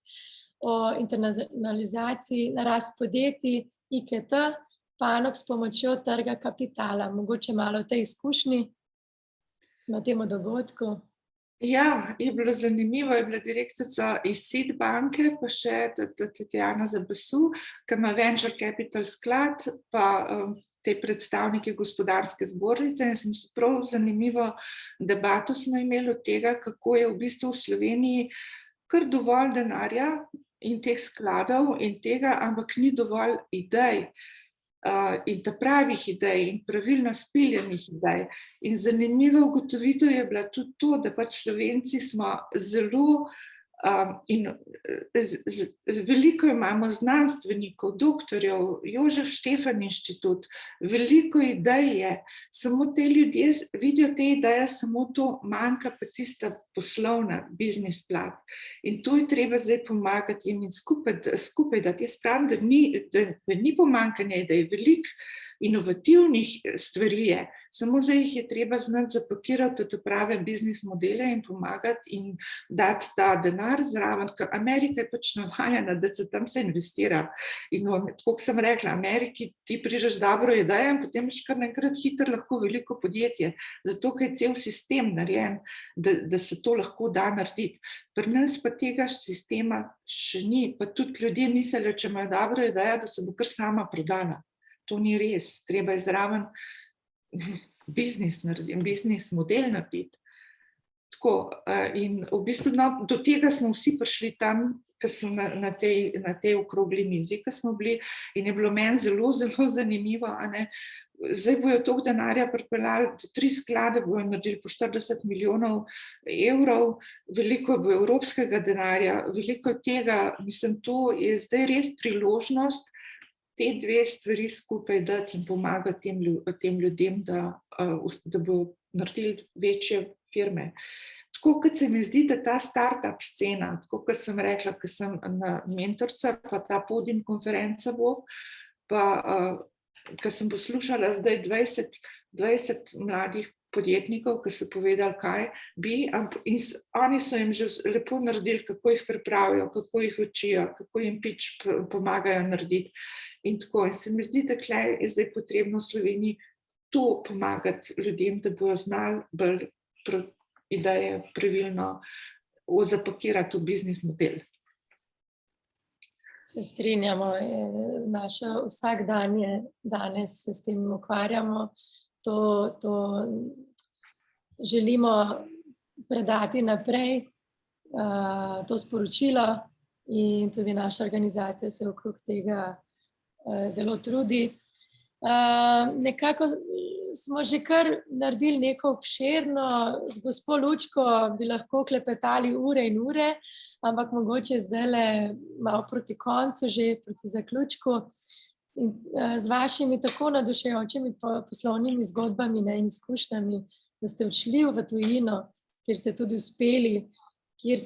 o internacionalizaciji rast podjetij IKT, panog s pomočjo trga kapitala. Mogoče malo o tej izkušnji na tem dogodku. Ja, je bilo zanimivo, je bila direktorica iz SID banke, pa še Tatjana Zabesu, ki ima Venture Capital sklad, pa te predstavniki Gospodarske zbornice in prav zanimivo debato smo imeli od tega, kako je v bistvu v Sloveniji kar dovolj denarja in teh skladov in tega, ampak ni dovolj idej. In ta pravih idej in pravilno speljanih idej. In zanimiva ugotovitev je bila tudi to, da pač Slovenci smo zelo In veliko imamo znanstvenikov, doktorjev, Jožef Štefan inštitut, veliko idej je, samo te ljudje vidijo te ideje, samo to manjka pa tista poslovna, biznis plat. In to je treba zdaj pomagati in skupaj dati. Jaz pravim, da ni pomanjkanja idej, veliko inovativnih stvari je, samo zdaj jih je treba znati zapakirati v prave biznis modele in pomagati in dati ta denar zraven, ker Amerika je pač navajena, da se tam se investira. In tako sem rekla, Ameriki ti prideš dobro idejo in potem imaš kar naenkrat hitro lahko veliko podjetje, zato ker je cel sistem narejen, da se to lahko da narediti. Pri nas pa tega sistema še ni, pa tudi ljudje mislijo, če imajo dobro idejo, da se bo kar sama prodala. To ni res, treba je zraven biznis model narediti. Tako, in v bistvu do tega smo vsi prišli tam, ko smo na tej okrogli mizi, ko smo bili, in je bilo meni zelo, zelo zanimivo, a ne. Zdaj bojo toliko denarja pripeljali, 3 sklade bojo naredili po 40 milijonov evrov, veliko bo evropskega denarja, veliko tega, mislim, to je zdaj res priložnost, te dve stvari skupaj dati in pomagati tem ljudem, da bodo naredili večje firme. Tako kot se mi zdi, da ta startup scena, tako kot sem rekla, ko sem na mentorca, pa ta podium konferenca bo, pa ko sem poslušala zdaj 20 mladih podjetnikov, ki so povedali, kaj bi, in oni so jim že lepo naredili, kako jih pripravijo, kako jih učijo, kako jim pitch pomagajo narediti. In tako, in se mi zdi, da tukaj je zdaj potrebno v Sloveniji to pomagati ljudem, da bojo znali bolj ideje pravilno zapakirati v biznis model. Se strinjamo, naše vsakdanje danes se s tem ukvarjamo, to želimo predati naprej, to sporočilo, in tudi naša organizacija se okrog tega zelo trudi. Nekako smo že kar naredili neko obširno, z gospo Lučko bi lahko klepetali ure in ure, ampak mogoče zdajle malo proti koncu, že proti zaključku. In z vašimi tako navdušujočimi poslovnimi zgodbami in izkušnjami, da ste odšli v tujino, kjer ste tudi uspeli, kjer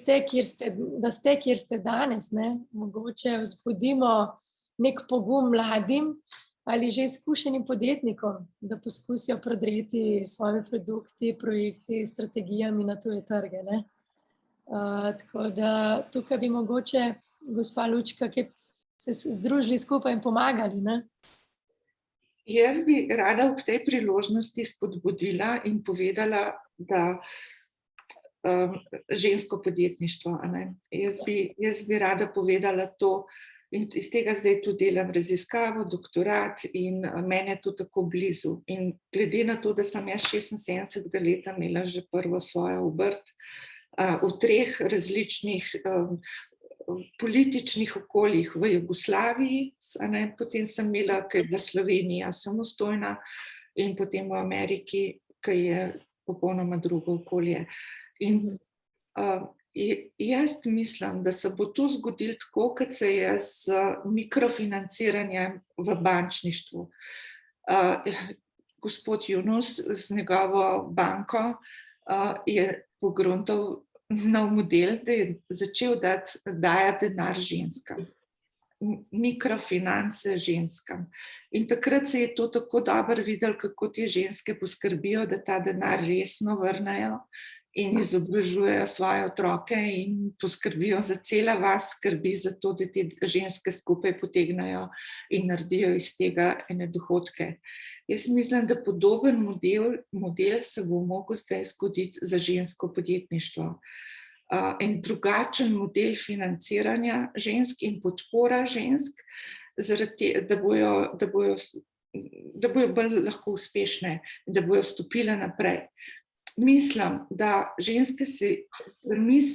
ste danes, ne? Mogoče vzbudimo nek pogum mladim ali že izkušenim podjetnikom, da poskusijo prodreti svojimi produkti, projekti, strategijami na tuje trge, ne? Tako da tukaj bi mogoče, gospa Lučka, ki se združili skupaj in pomagali, ne? Jaz bi rada ob tej priložnosti spodbudila in povedala, da žensko podjetništvo, a ne. Jaz bi rada povedala to, in iz tega zdaj tudi delam raziskavo, doktorat, in meni je to tako blizu. In glede na to, da sem jaz 76 leta imela že prvo svojo obrt v 3 različnih političnih okoljih, v Jugoslaviji, potem sem imela, ko je bila Slovenija samostojna, in potem v Ameriki, ki je popolnoma drugo okolje. In jaz mislim, da se bo to zgodilo tako, kot se je z mikrofinanciranjem v bančništvu. Gospod Yunus z njegovo banko je pogruntal nov model, da je začel dajati denar ženskam, mikrofinance ženskam. In takrat se je to tako dobro videlo, kako te ženske poskrbijo, da ta denar resno vrnejo in izobražujejo svoje otroke in poskrbijo za cela vas, skrbi za to, da te ženske skupaj potegnajo in naredijo iz tega ene dohodke. Jaz mislim, da podoben model se bo mogel zdaj zgoditi za žensko podjetništvo. En drugačen model financiranja žensk in podpora žensk, da bojo bolj lahko uspešne, da bojo stopile naprej. Mislim, da ženske si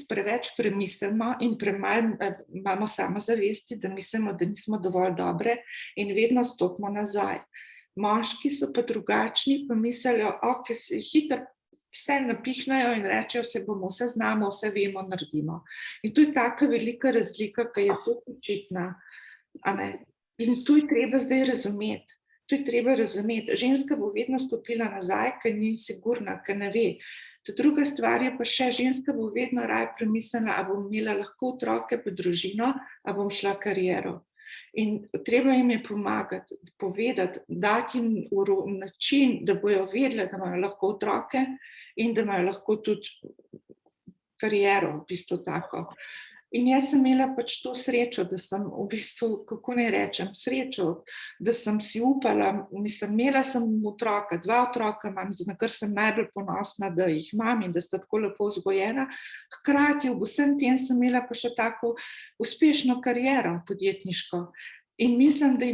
preveč premislimo in premalo imamo samozavesti, da mislimo, da nismo dovolj dobre in vedno stopimo nazaj. Moški so pa drugačni, pa mislijo, vse napihnajo in rečejo, se bomo, vse znamo, vse vemo, naredimo. In to je taka velika razlika, ki je to očitna. In to je treba zdaj razumeti. To je treba razumeti. Ženska bo vedno stopila nazaj, ker ni sigurna, ker ne ve. Ta druga stvar je pa še, ženska bo vedno raje premislila, a bom imela lahko otroke pa družino, a bom šla kariero. In treba jim je pomagati, povedati, dati jim način, da bojo vedele, da imajo lahko otroke in da imajo lahko tudi kariero, v bistvu tako. In jaz sem imela pač to srečo, da sem v bistvu, kako naj rečem, srečo, da sem si upala, imela sem otroka, 2 otroka imam, na kar sem najbolj ponosna, da jih imam in da sta tako lepo vzgojena. Hkrati ob vsem tem sem imela pa še tako uspešno kariero podjetniško. In mislim, da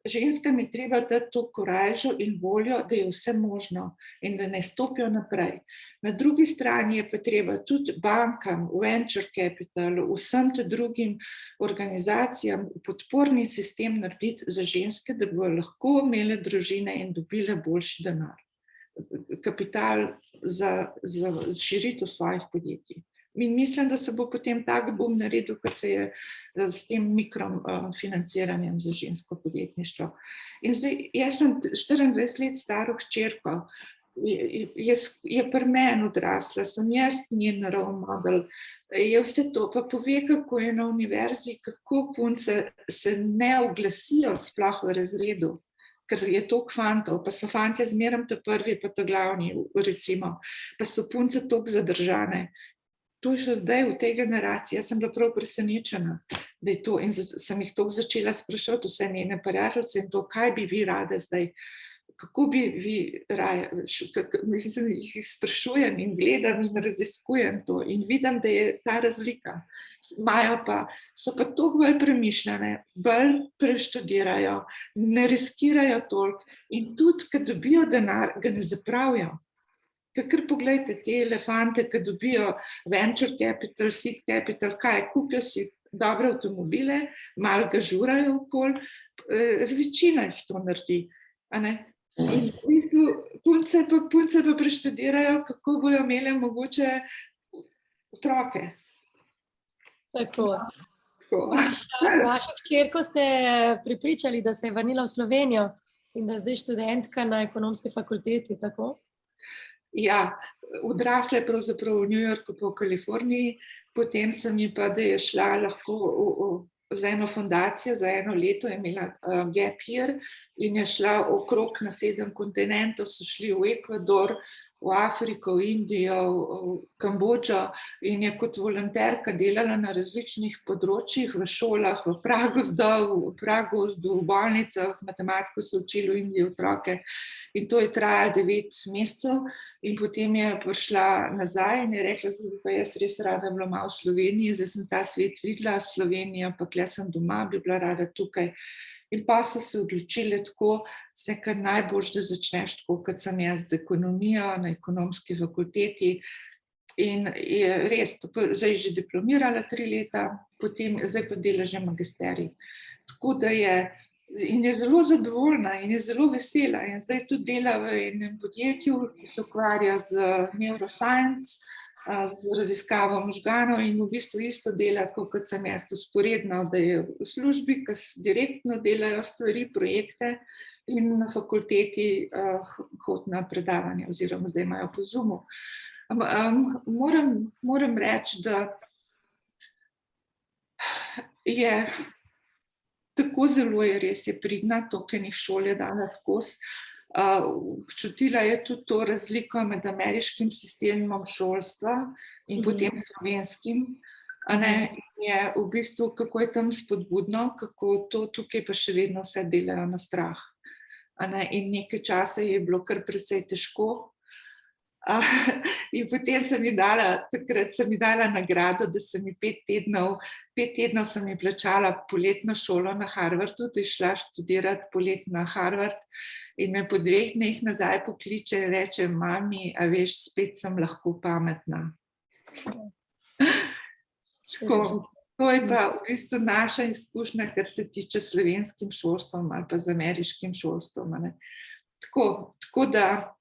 ženskam je treba dati to korajžo in voljo, da je vse možno in da ne stopijo naprej. Na drugi strani je pa treba tudi bankam, venture capital, vsem te drugim organizacijam podporni sistem narediti za ženske, da bodo lahko imele družine in dobile boljši denar. Kapital za širitev svojih podjetij. In mislim, da se bo potem tak boom naredil, kot se je s tem mikrofinanciranjem za žensko podjetništvo. In zdaj, jaz sem 24 let staro hčerko, je pri meni odrasla, sem jaz njen role model, je vse to, pa pove, kako je na univerzi, kako punce se ne oglasijo sploh v razredu, ker je toliko fantov, pa so fantje zmeraj ta prvi, pa ta glavni, recimo, pa so punce toliko zadržane. To je še zdaj v tej generaciji, jaz sem bila prav presenečena, da je to, in sem jih toliko začela spraševati, vse njene prijateljice in to, kaj bi vi rade zdaj, kako bi vi raje, mislim, jih sprašujem in gledam in raziskujem to in vidim, da je ta razlika. So pa toliko bolj premišljene, bolj preštudirajo, ne riskirajo toliko in tudi, ko dobijo denar, ga ne zapravijo. Ker poglejte te elefante, ki dobijo venture capital, seed capital, kaj, kupijo si dobre avtomobile, malo ga žurajo okoli, večina jih to naredi. In v bistvu punce pa preštudirajo, kako bojo imele mogoče otroke. Tako. Vašo hčerko ste prepričali, da se je vrnila v Slovenijo in da je zdaj študentka na ekonomski fakulteti, tako? Ja, odrasla je pravzaprav v New Yorku pa v Kaliforniji, potem sem ji pa, da je šla lahko za eno fundacijo, za 1 leto je imela gap year in je šla okrog na 7 kontinentov, so šli v Ekvador, v Afriko, v Indijo, v Kambodžo in je kot volonterka delala na različnih področjih, v šolah, v pragozdu, v bolnicah, matematiko so učili v Indiji otroke in to je trajalo 9 mesecev in potem je prišla nazaj in je rekla, zdaj pa jaz res rada bila malo v Sloveniji, zdaj sem ta svet videla, Slovenijo, pa tule sem doma, bi bila rada tukaj. In pa so se odločili tako, kar najboljš, da začneš tako, kot sem jaz z ekonomijo na ekonomski fakulteti. In je res, zdaj že diplomirala 3 leta, potem zdaj pa dela že magisterij. Tako da in je zelo zadovoljna in je zelo vesela in zdaj tudi dela v enem podjetju, ki se ukvarja z neuroscience, z raziskavo možganov in v bistvu isto dela, tako kot sem jaz, vzporedno, da je v službi, ki direktno delajo stvari, projekte in na fakulteti hodi na predavanje oziroma zdaj imajo po Zoomu. Moram reči, da je tako zelo je res je pridna, toliko enih šol je dala skozi. Čutila je tudi to razliko med ameriškim sistemom šolstva in potem slovenskim. Je v bistvu, kako je tam spodbudno, kako to tukaj pa še vedno vse delajo na strah. In nekaj časa je bilo kar precej težko. In potem takrat sem ji dala nagrado, da sem ji 5 tednov sem ji plačala poletno šolo na Harvardu, da je šla študirati polet na Harvard. In me po 2 dneh nazaj pokliče in reče, mami, a veš, spet sem lahko pametna. To je pa v bistvu naša izkušnja, kar se tiče slovenskim šolstvom ali pa z ameriškim šolstvom. Tako da...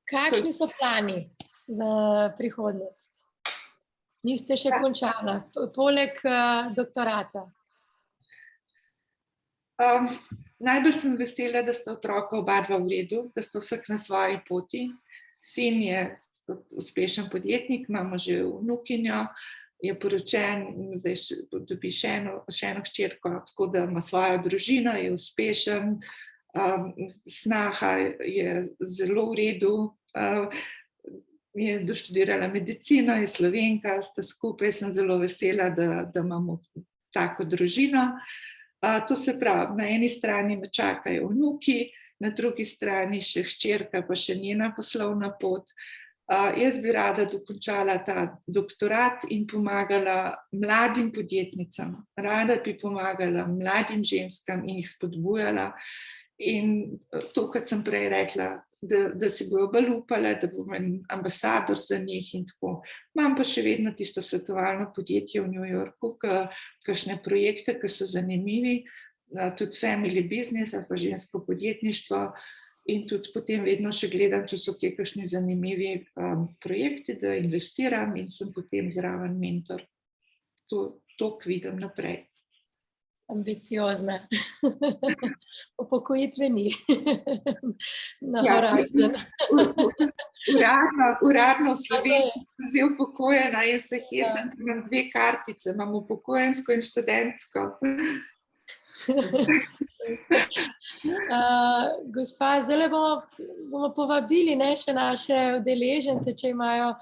Kakšni so plani za prihodnost? Niste še končala, poleg doktorata. Najbolj sem vesela, da sta otroka oba dva v redu, da sta vsak na svoji poti. Sin je uspešen podjetnik, imamo že vnukinjo, je poročen, zdaj dobi še eno hčerko, tako da ima svojo družino, je uspešen, snaha je zelo v redu, je doštudirala medicino, je Slovenka, sta skupaj, sem zelo vesela, da imamo tako družino. To se pravi, na eni strani me čakajo vnuki, na drugi strani še hčerka, pa še njena poslovna pot. Jaz bi rada dokončala ta doktorat in pomagala mladim podjetnicam. Rada bi pomagala mladim ženskam in jih spodbujala. In to, kot sem prej rekla, da si bojo bolj upale, da bom ambasador za njih in tako. Imam pa še vedno tisto svetovalno podjetje v New Yorku, kakšne projekte, ki so zanimivi, tudi family business ali pa žensko podjetništvo in tudi potem vedno še gledam, če so kje kakšni zanimivi projekti, da investiram in sem potem zraven mentor. To vidim naprej. Ambiciozna. Upokojitve ni. Na horizon. Uradno v Sloveniji sem že upokojena in se hecam, imam 2 kartice, imam upokojensko in študentsko. Gospa, zdaj bomo povabili še naše udeležence, če imajo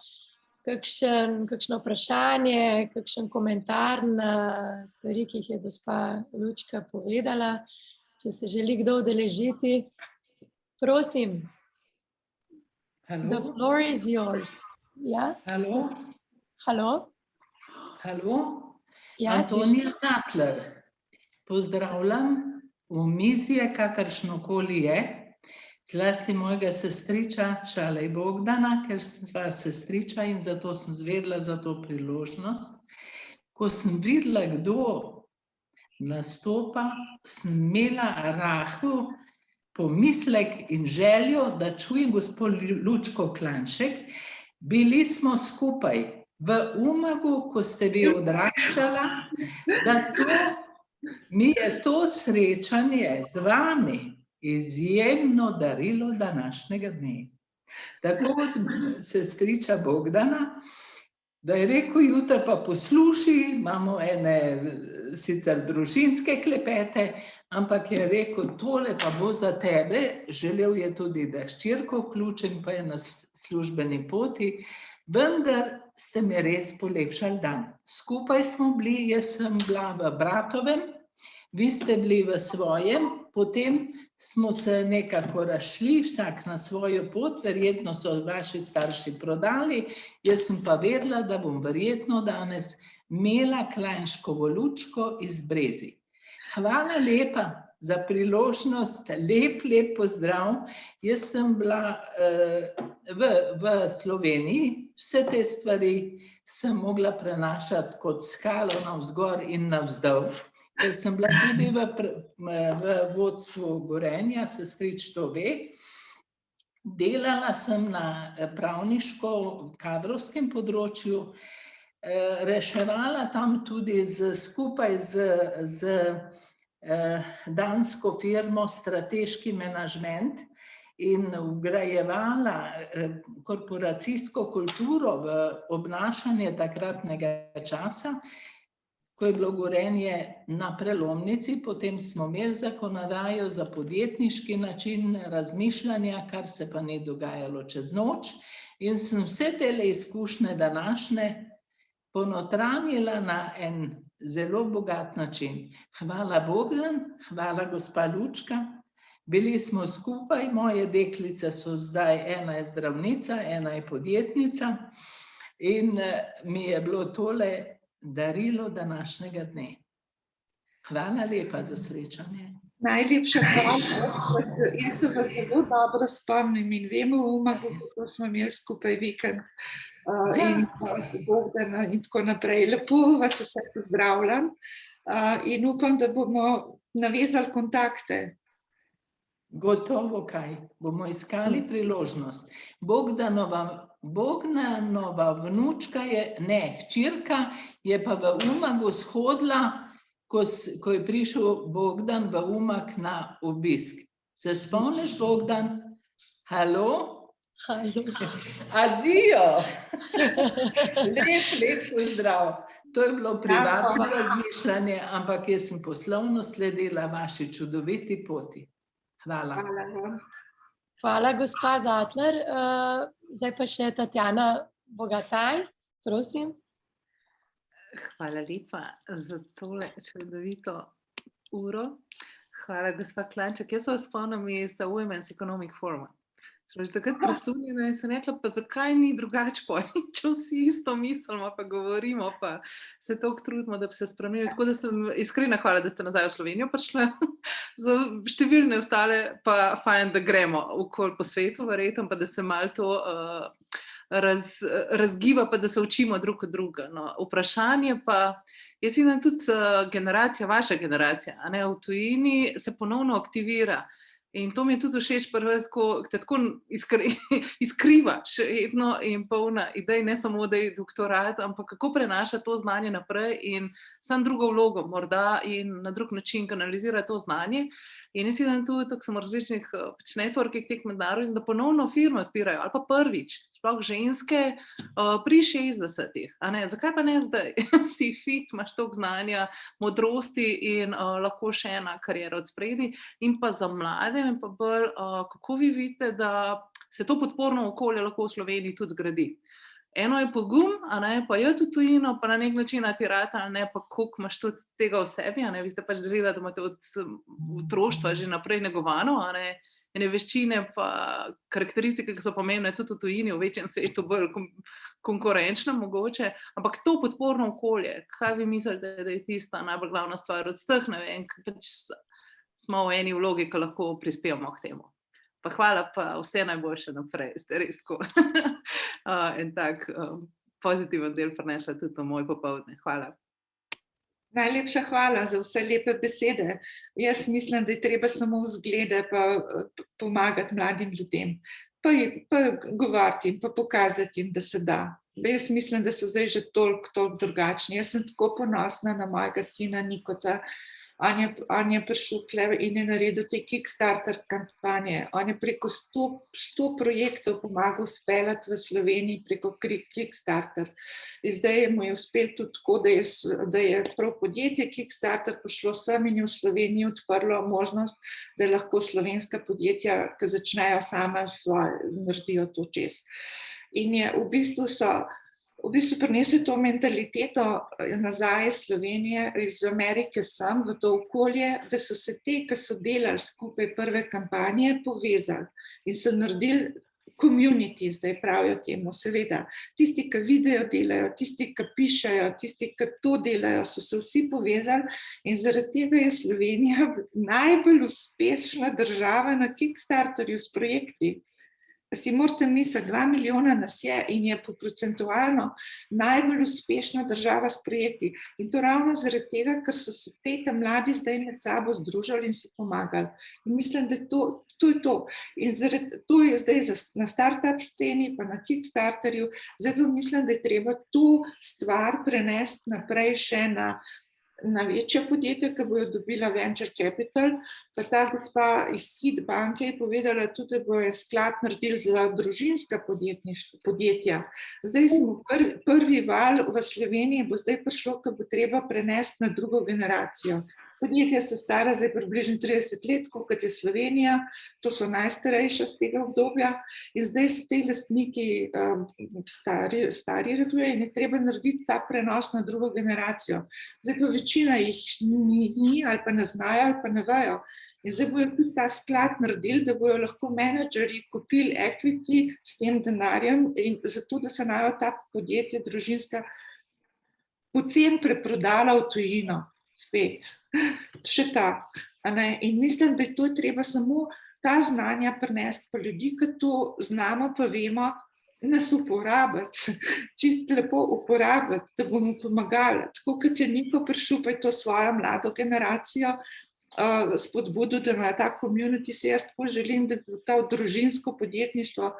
kakšno vprašanje, kakšen komentar na stvari, ki jih je gospa Lučka povedala. Če se želi kdo udeležiti, prosim. The floor is yours. Ja? Halo? Halo? Halo? Ja, Antonija Tatler. Pozdravljam omizje, kakršnokoli je. Zlasti mojega sestriča Šalej Bogdana, ker sva sestriča in zato sem zvedela za to priložnost. Ko sem videla, kdo nastopa, sem imela rahel pomislek in željo, da čujem gospod Lučko Klanšek. Bili smo skupaj v Umagu, ko ste vi odraščala, da mi je to srečanje z vami izjemno darilo današnjega dne. Tako od sestriča Bogdana, da je rekel, jutri pa posluši, imamo ene sicer družinske klepete, ampak je rekel, tole pa bo za tebe, želel je tudi, da hčerko vključim, pa je na službeni poti, vendar ste mi res polepšali dan. Skupaj smo bili, jaz sem bila v Bratovem, vi ste bili v svojem, potem smo se nekako razšli, vsak na svojo pot, verjetno so vaši starši prodali, jaz sem pa vedela, da bom verjetno danes imela Klanškovo Lučko iz Brezij. Hvala lepa za priložnost, lep pozdrav. Jaz sem bila v Sloveniji, vse te stvari sem mogla prenašati kot skalo navzgor in navzdol. Ker sem bila tudi v vodstvu Gorenja, sestrič to ve. Delala sem na pravniško-kadrovskem področju, reševala tam tudi skupaj z dansko firmo Strateški menedžment in vgrajevala korporacijsko kulturo v obnašanje takratnega časa, ko je bilo Gorenje na prelomnici, potem smo imeli zakonodajo za podjetniški način razmišljanja, kar se pa ni dogajalo čez noč. In sem vse tele izkušnje današnje ponotranjila na en zelo bogat način. Hvala Bogdan, hvala gospa Lučka. Bili smo skupaj, moje deklice so zdaj, ena je zdravnica, ena je podjetnica in mi je bilo tole darilo današnjega dne. Hvala lepa za srečanje. Najlepša hvala. Jaz se vas zelo dobro spomnim in vemo v Umagu, kako smo imeli skupaj vikend in Bogdana in tako naprej. Lepo vas vse pozdravljam in upam, da bomo navezali kontakte. Gotovo kaj. Bomo iskali priložnost. Bogdanova vnučka hčerka je pa v Umagu shodila, ko je prišel Bogdan v Umag na obisk. Se spomniš, Bogdan? Halo? Adijo! Lep pozdrav. To je bilo privatno razmišljanje, ampak jaz sem poslovno sledila vaši čudoviti poti. Hvala. Hvala, gospa Zatler. Zdaj pa še Tatjana Bogataj, prosim. Hvala lepa za tole čudovito uro. Hvala, gospa Klanček. Jaz se vas spomnim iz Women's Economic Foruma. Sem že takrat presunjena in sem rekla, pa zakaj ni drugače pojma, če vsi isto mislimo, pa govorimo, pa se toliko trudimo, da bi se spremenili. Tako da sem iskrena hvala, da ste nazaj v Slovenijo prišla. Za številne ostale pa fajn, da gremo okoli po svetu, verjetno, pa da se malo to razgiba, pa da se učimo drug od druga. No, vprašanje pa, jaz vidim tudi generacija, vaša generacija, a ne, v tujini se ponovno aktivira. In to mi je tudi všeč, prvo, ko te tako iskriva, še vedno in polna idej, ne samo, da je doktorat, ampak kako prenaša to znanje naprej in sam drugo vlogo morda in na drug način kanalizira to znanje. In jaz vidim tudi, tako sem v različnih networkih teh mednarodnih, da ponovno firme odpirajo, ali pa prvič, sploh ženske pri 60-ih. Zakaj pa ne zdaj? Si fit, imaš toliko znanja, modrosti in lahko še ena kariera od spredi. In pa za mlade, in pa bolj, kako vi vidite, da se to podporno okolje lahko v Sloveniji tudi zgradi. Eno je pogum, pa je tudi tujino, pa na nek način ti rata, pa koliko imaš tudi tega v sebi, vi ste pač delili, da imate od otroštva že naprej negovano, ene veščine pa karakteristike, ki so pomembne tudi v tujini, v večjem svetu bolj konkurenčna mogoče, ampak to podporno okolje, kaj vi mislite, da je tista najbolj glavna stvar od vseh, ne vem, pač smo v eni vlogi, ki lahko prispevamo k temu. Pa hvala, pa vse najboljše naprej, ste res tako en tak pozitiven del prinesla tudi v moj popoldne. Hvala. Najlepša hvala za vse lepe besede. Jaz mislim, da je treba samo vzglede pa pomagati mladim ljudem. Pa govoriti jim, pa pokazati jim, da se da. Jaz mislim, da so zdaj že toliko drugačni. Jaz sem tako ponosna na mojega sina Nikota. On je prišel tukaj in je naredil te Kickstarter kampanje. On je preko 100 projektov pomagal speljati v Sloveniji preko Kickstarter. In zdaj mu je uspel tudi tako, da je prav podjetje Kickstarter prišlo sem in je v Sloveniji odprlo možnost, da lahko slovenska podjetja, ki začnejo sama svoje, naredijo to čez. In je v bistvu prinesel to mentaliteto nazaj iz Slovenije, iz Amerike sem, v to okolje, da so se te, ki so delali skupaj prve kampanje, povezali in so naredili community, zdaj pravijo temu, seveda. Tisti, ki video delajo, tisti, ki pišejo, tisti, ki to delajo, so se vsi povezali in zaradi tega je Slovenija najbolj uspešna država na Kickstarterju s projekti. Si morate misliti, 2 milijona nas je in je procentualno najbolj uspešna država s projekti. In to ravno zaradi tega, ker so se te mladi zdaj med sabo združili in si pomagali. In mislim, da to je to. In to je zdaj na startup sceni, pa na Kickstarterju. Zdaj pa mislim, da je treba to stvar prenesti naprej še na večje podjetje, ki bojo dobila venture capital. Pa ta gospa iz Seed banke je povedala tudi, da bojo sklad naredili za družinska podjetja. Zdaj smo prvi val v Sloveniji, bo zdaj prišlo, ko bo treba prenesti na drugo generacijo. Podjetja so stara zdaj približno 30 let, kot je Slovenija, to so najstarejša z tega obdobja in zdaj so te lastniki stari reduje in je treba narediti ta prenos na drugo generacijo. Zdaj pa večina jih ni ali pa ne znajo ali pa ne vejo. In zdaj bojo tudi ta sklad naredili, da bojo lahko menedžerji kupili equity s tem denarjem in zato, da se najo ta podjetje družinska poceni preprodala v tujino. Spet, še ta. In mislim, da je to treba samo ta znanja prenesti pa ljudi, ki to znamo pa vemo, nas uporabiti, čisto lepo uporabiti, da bomo pomagali. Tako kot je Niko prišel, pa je to svojo mlado generacijo, spodbudo, da ima ta community, se jaz tako želim, da bi ta družinsko podjetništvo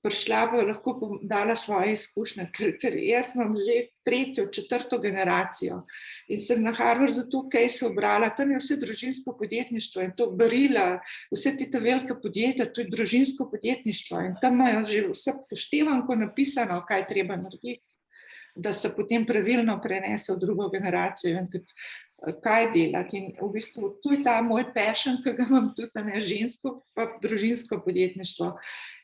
prišla, pa lahko dala svoje izkušnje, ker jaz imam že 3., 4. generacijo in sem na Harvardu tukaj se obrala, tam je vse družinsko podjetništvo in to barila, vse te velike podjetja, to je družinsko podjetništvo in tam imajo že vse poštevanko napisano, kaj treba narediti, da se potem pravilno prenese v drugo generacijo in kaj delati. In v bistvu tu je ta moj passion, ki ga imam tudi na žensko pa družinsko podjetništvo.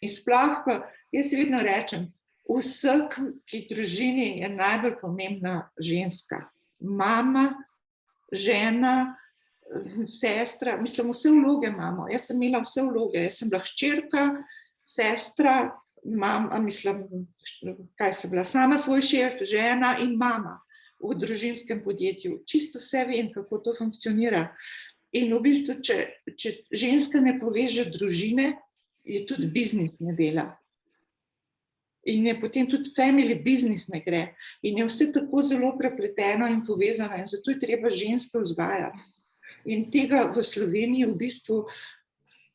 In sploh pa, jaz vedno rečem, v vsaki družini je najbolj pomembna ženska. Mama, žena, sestra, mislim, vse vloge imamo. Jaz sem imela vse vloge, jaz sem bila hčerka, sestra, kaj sem bila, sama svoj šef, žena in mama v družinskem podjetju. Čisto vse vem, kako to funkcionira. In v bistvu, če ženska ne poveže družine, je tudi biznis ne dela. In je potem tudi family business ne gre. In je vse tako zelo prepleteno in povezano in zato je treba ženske vzgajati. In tega v Sloveniji v bistvu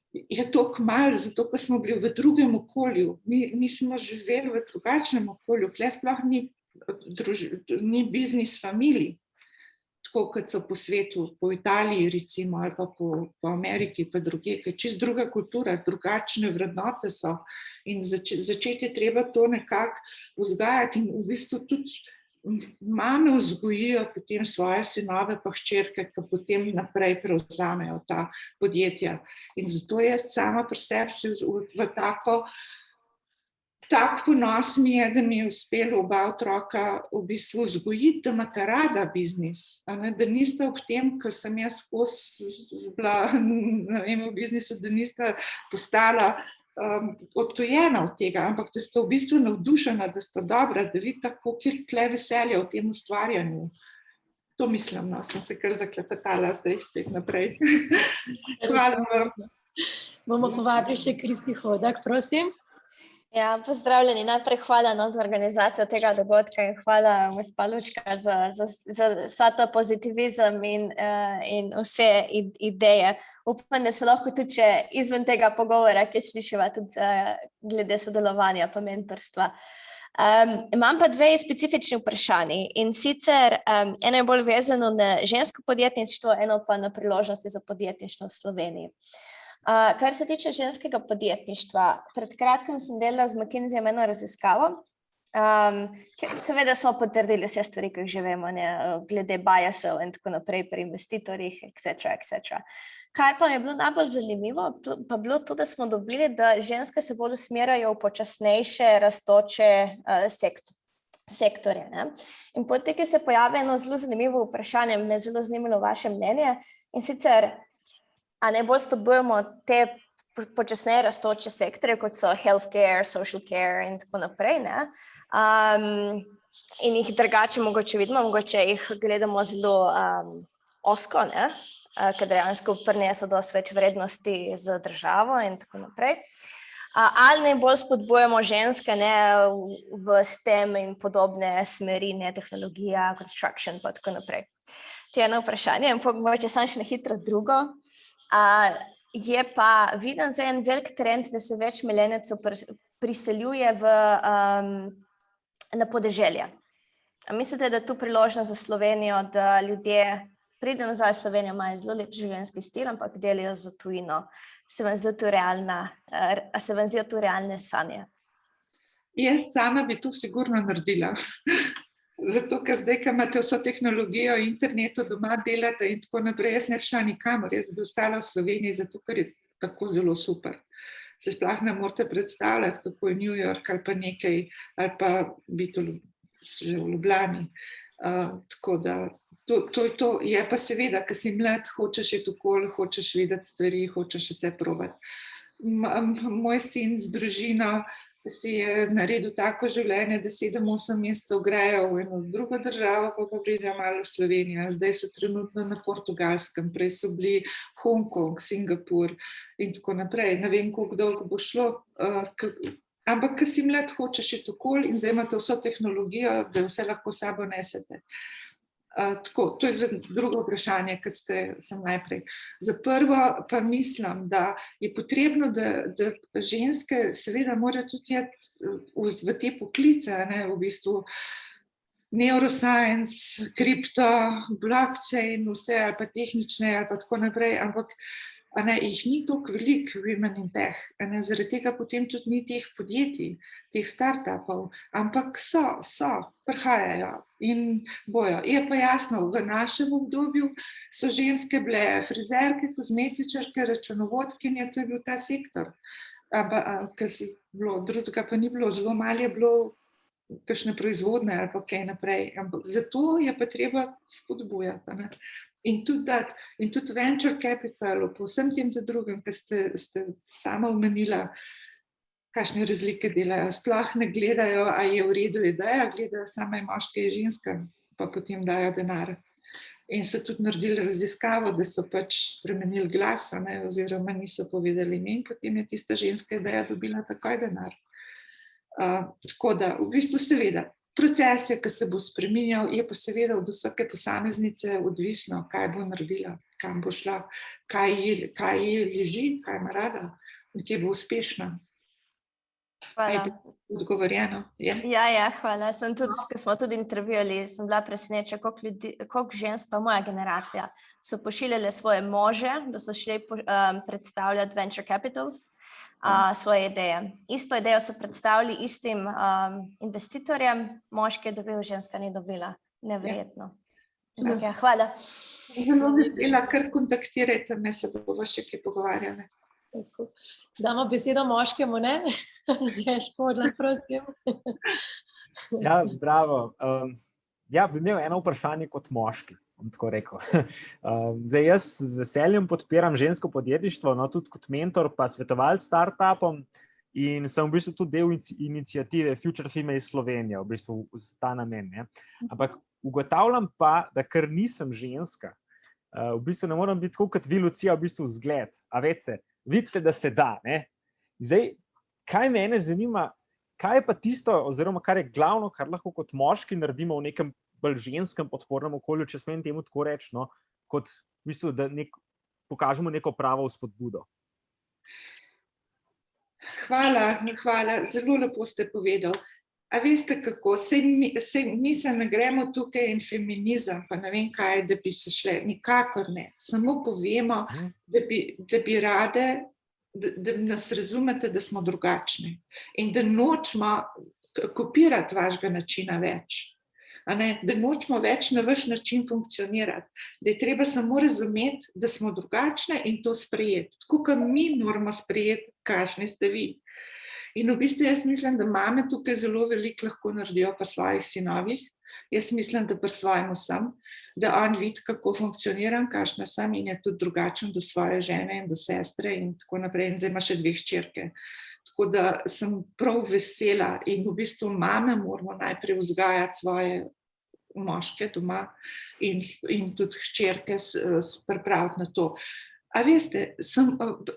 je toliko malo, zato ker smo bili v drugem okolju. Mi smo živeli v drugačnem okolju, tle sploh ni biznis familij, tako kot so po svetu, po Italiji recimo, ali pa po Ameriki, pa drugje, ker je čisto druga kultura, drugačne vrednote so. In začeti je treba to nekako vzgajati in v bistvu tudi mame vzgojijo potem svoje sinove pa hčerke, ki potem naprej prevzamejo ta podjetja. In zato jaz sama pri sebi v tak ponos mi je, da mi je uspelo oba otroka v bistvu vzgojiti, da imata rada biznis, da nista ob tem, ker sem jaz skozi bila v biznisu, da nista postala odtujena od tega, ampak da sta v bistvu navdušena, da sta dobra, da vidita, koliko je tle veselja v tem ustvarjanju. To mislim, sem se kar zaklepetala, zdaj spet naprej. Hvala vam. Bomo povabili še Kristi Hodak, prosim. Ja, pozdravljeni. Najprej hvala za organizacijo tega dogodka in hvala, gospa Lučka, za ta pozitivizem in vse ideje. Upam, da se lahko tudi izven tega pogovora, ki slišiva tudi glede sodelovanja pa mentorstva. Imam pa 2 specifični vprašanji in sicer eno je bolj vezano na žensko podjetništvo, eno pa na priložnosti za podjetništvo v Sloveniji. Kar se tiče ženskega podjetništva, pred kratkim sem delala z McKinseyjem eno raziskavo, seveda smo potrdili vse stvari, ki jih že vemo, glede biasov in tako naprej pri investitorjih, etc. Kar pa mi je bilo najbolj zanimivo, pa bilo to, da smo dobili, da ženske se bolj usmerjajo v počasnejše rastoče sektorje. In potem se pojavi eno zelo zanimivo vprašanje, me je zelo zanimalo vaše mnenje, in sicer a ne bolj spodbujamo te počasneje rastoče sektorje, kot so healthcare, social care in tako naprej, in jih drugače mogoče vidimo, mogoče jih gledamo zelo ozko, ker dejansko prineso dosti več vrednosti za državo in tako naprej. Ali ne bolj spodbujamo ženske v STEM in podobne smeri, tehnologija, construction pa tako naprej. To je eno vprašanje in mogoče samo še na hitro drugo. Je pa viden za en velik trend, da se več milenijcev priseljuje na podeželje. Mislite, da je tu priložnost za Slovenijo, da ljudje pridejo nazaj v Slovenijo, imajo zelo lep življenjski stil, ampak delijo za tujino? Se vam zdijo tu realne sanje? Jaz sama bi to sigurno naredila. Zato, ker zdaj, ko imate vso tehnologijo, internetu, doma delate in tako naprej, jaz ne bi šla nikamor, jaz bi ostala v Sloveniji, zato, ker je tako zelo super. Se sploh ne morete predstavljati, kako je New York ali pa nekaj, ali pa biti že v Ljubljani. Tako da, to je pa seveda, ko si mlad, hočeš iti okoli, hočeš videti stvari, hočeš vse probati. Moj sin z družino si je naredil tako življenje, da 7-8 mesecev grejo v eno drugo državo, pa pridejo malo v Slovenijo. Zdaj so trenutno na Portugalskem, prej so bili Hong Kong, Singapur in tako naprej. Ne vem, koliko dolgo bo šlo, ampak ko si mlad, hočeš iti okoli in zdaj imate vso tehnologijo, da vse lahko s sabo nesete. Tako, to je za drugo vprašanje, kot sem najprej. Za prvo pa mislim, da je potrebno, da ženske seveda morajo tudi v te poklice, ne, v bistvu neuroscience, kripto, blockchain, vse ali pa tehnične ali pa tako naprej, ampak jih ni toliko veliko women in tech, zaradi tega potem tudi ni teh podjetij, teh startupov, ampak so, prihajajo in bojo. Je pa jasno, v našem obdobju so ženske bile frizerke, kozmetičarke, računovodkinje, to je bil ta sektor. Ker si bilo, drugega pa ni bilo, zelo malo je bilo kakšne proizvodne ali pa kaj naprej. Ampak zato je pa treba spodbujati. Ne? In tudi venture capital, po vsem tem drugem, ki ste sama omenila, kakšne razlike delajo. Sploh ne gledajo, a je v redu ideja, gledajo samo je moška in ženska, pa potem dajo denar. In so tudi naredili raziskavo, da so pač spremenili glas, oziroma niso povedali imen, potem je tista ženska ideja dobila takoj denar. Tako da, v bistvu seveda, proces je, ki se bo spreminjal, je pa seveda od vsake posameznice odvisno, kaj bo naredila, kam bo šla, kaj ji leži, kaj ima rada, in kje bo uspešna. Hvala. Odgovorjeno. Ja, hvala. Ko smo tudi intervjuvali, sem bila presenečena, koliko žensk, pa moja generacija, so pošiljale svoje može, da so šli predstavljati venture capitals, svoje ideje. Isto idejo so predstavili istim investitorjem, moški je dobil, ženska ni dobila. Neverjetno. Ja, hvala. Zelo vesela, kar kontaktirajte me, se bomo še kaj pogovarjali. Damo besedo moškemu, ne? Že Škodla, prosim. Ja, zdravo. Ja, bi imel eno vprašanje kot moški, bom tako rekel. Zdaj, jaz z veseljem podpiram žensko podjetništvo, no, tudi kot mentor pa svetovalec startupom in sem v bistvu tudi del iniciative Future Female Slovenija, v bistvu za ta namen. Ne? Ampak ugotavljam pa, da ker nisem ženska, v bistvu ne moram biti tako kot vi, Lucija, v bistvu zgled. A veste, vidite, da se da. Ne? Zdaj, kaj mene zanima, kaj je pa tisto, oziroma kar je glavno, kar lahko kot moški naredimo v nekem bolj ženskem podpornem okolju, če smem temu tako reči, no, kot v bistvu, da pokažemo neko pravo vzpodbudo. Hvala, zelo lepo ste povedali. A veste kako, mi se ne gremo tukaj in feminizem, pa ne vem kaj, da bi se šle, nikakor ne. Samo povemo, da bi rade, da nas razumete, da smo drugačni in da nočemo kopirati vašega načina več. Da nočemo več na vaš način funkcionirati, da je treba samo razumeti, da smo drugačne in to sprejeti. Tako, kot mi moramo sprejeti, kakšni ste vi. In v bistvu jaz mislim, da mame tukaj zelo veliko lahko naredijo pa svojih sinovih. Jaz mislim, da pri svojem vsem, da on vidi, kako funkcioniram, kakšna sem in je tudi drugačen do svoje žene in do sestre in tako naprej. In zdaj ima še 2 hčerke. Tako da sem prav vesela in v bistvu mame moramo najprej vzgajati svoje moške doma in tudi hčerke pripraviti na to. A veste,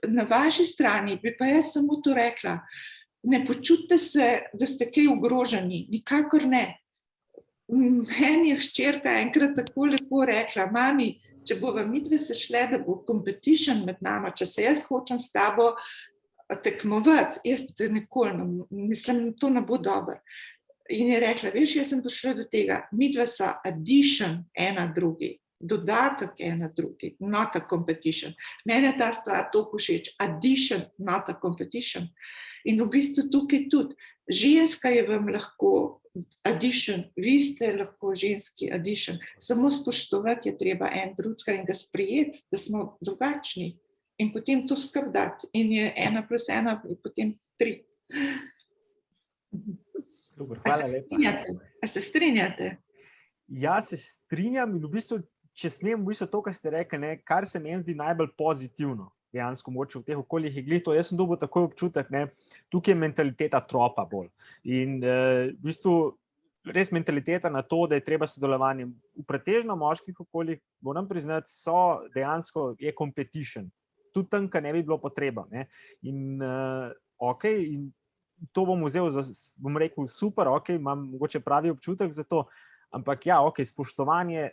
na vaši strani bi pa jaz samo to rekla, ne počutite se, da ste kaj ogroženi, nikakor ne. Meni je hčerka enkrat tako lepo rekla, mami, če bova midve se šle, da bo competition med nama, če se jaz hočem s tabo tekmovati, jaz te nikoli ne, mislim, to ne bo dobro. In je rekla, veš, jaz sem prišla do tega, midve so addition ena drugi, dodatek ena drugi, not a competition. Mene je ta stvar toliko všeč, addition, not a competition. In v bistvu tukaj tudi, ženska je vam lahko addition, vi ste lahko ženski addition, samo spoštovati je treba en drugega in ga sprejeti, da smo drugačni in potem to skrbdati in je 1 + 1 in potem 3. Super, hvala lepa. A se strinjate? Ja, se strinjam in v bistvu, če smem, v bistvu to, kar ste rekli, ne, kar se meni zdi najbolj pozitivno, dejansko moče v teh okoljih je glih to, jaz sem dobil takoj občutek, ne, tukaj je mentaliteta tropa bolj. In v bistvu res mentaliteta na to, da je treba sodelovanje. V pretežno moških okoljih, moram priznati, so dejansko je competition. Tudi tam, kar ne bi bilo potreba. Ne. In in to bom vzel, bom rekel, super, imam mogoče pravi občutek za to, ampak ja, spoštovanje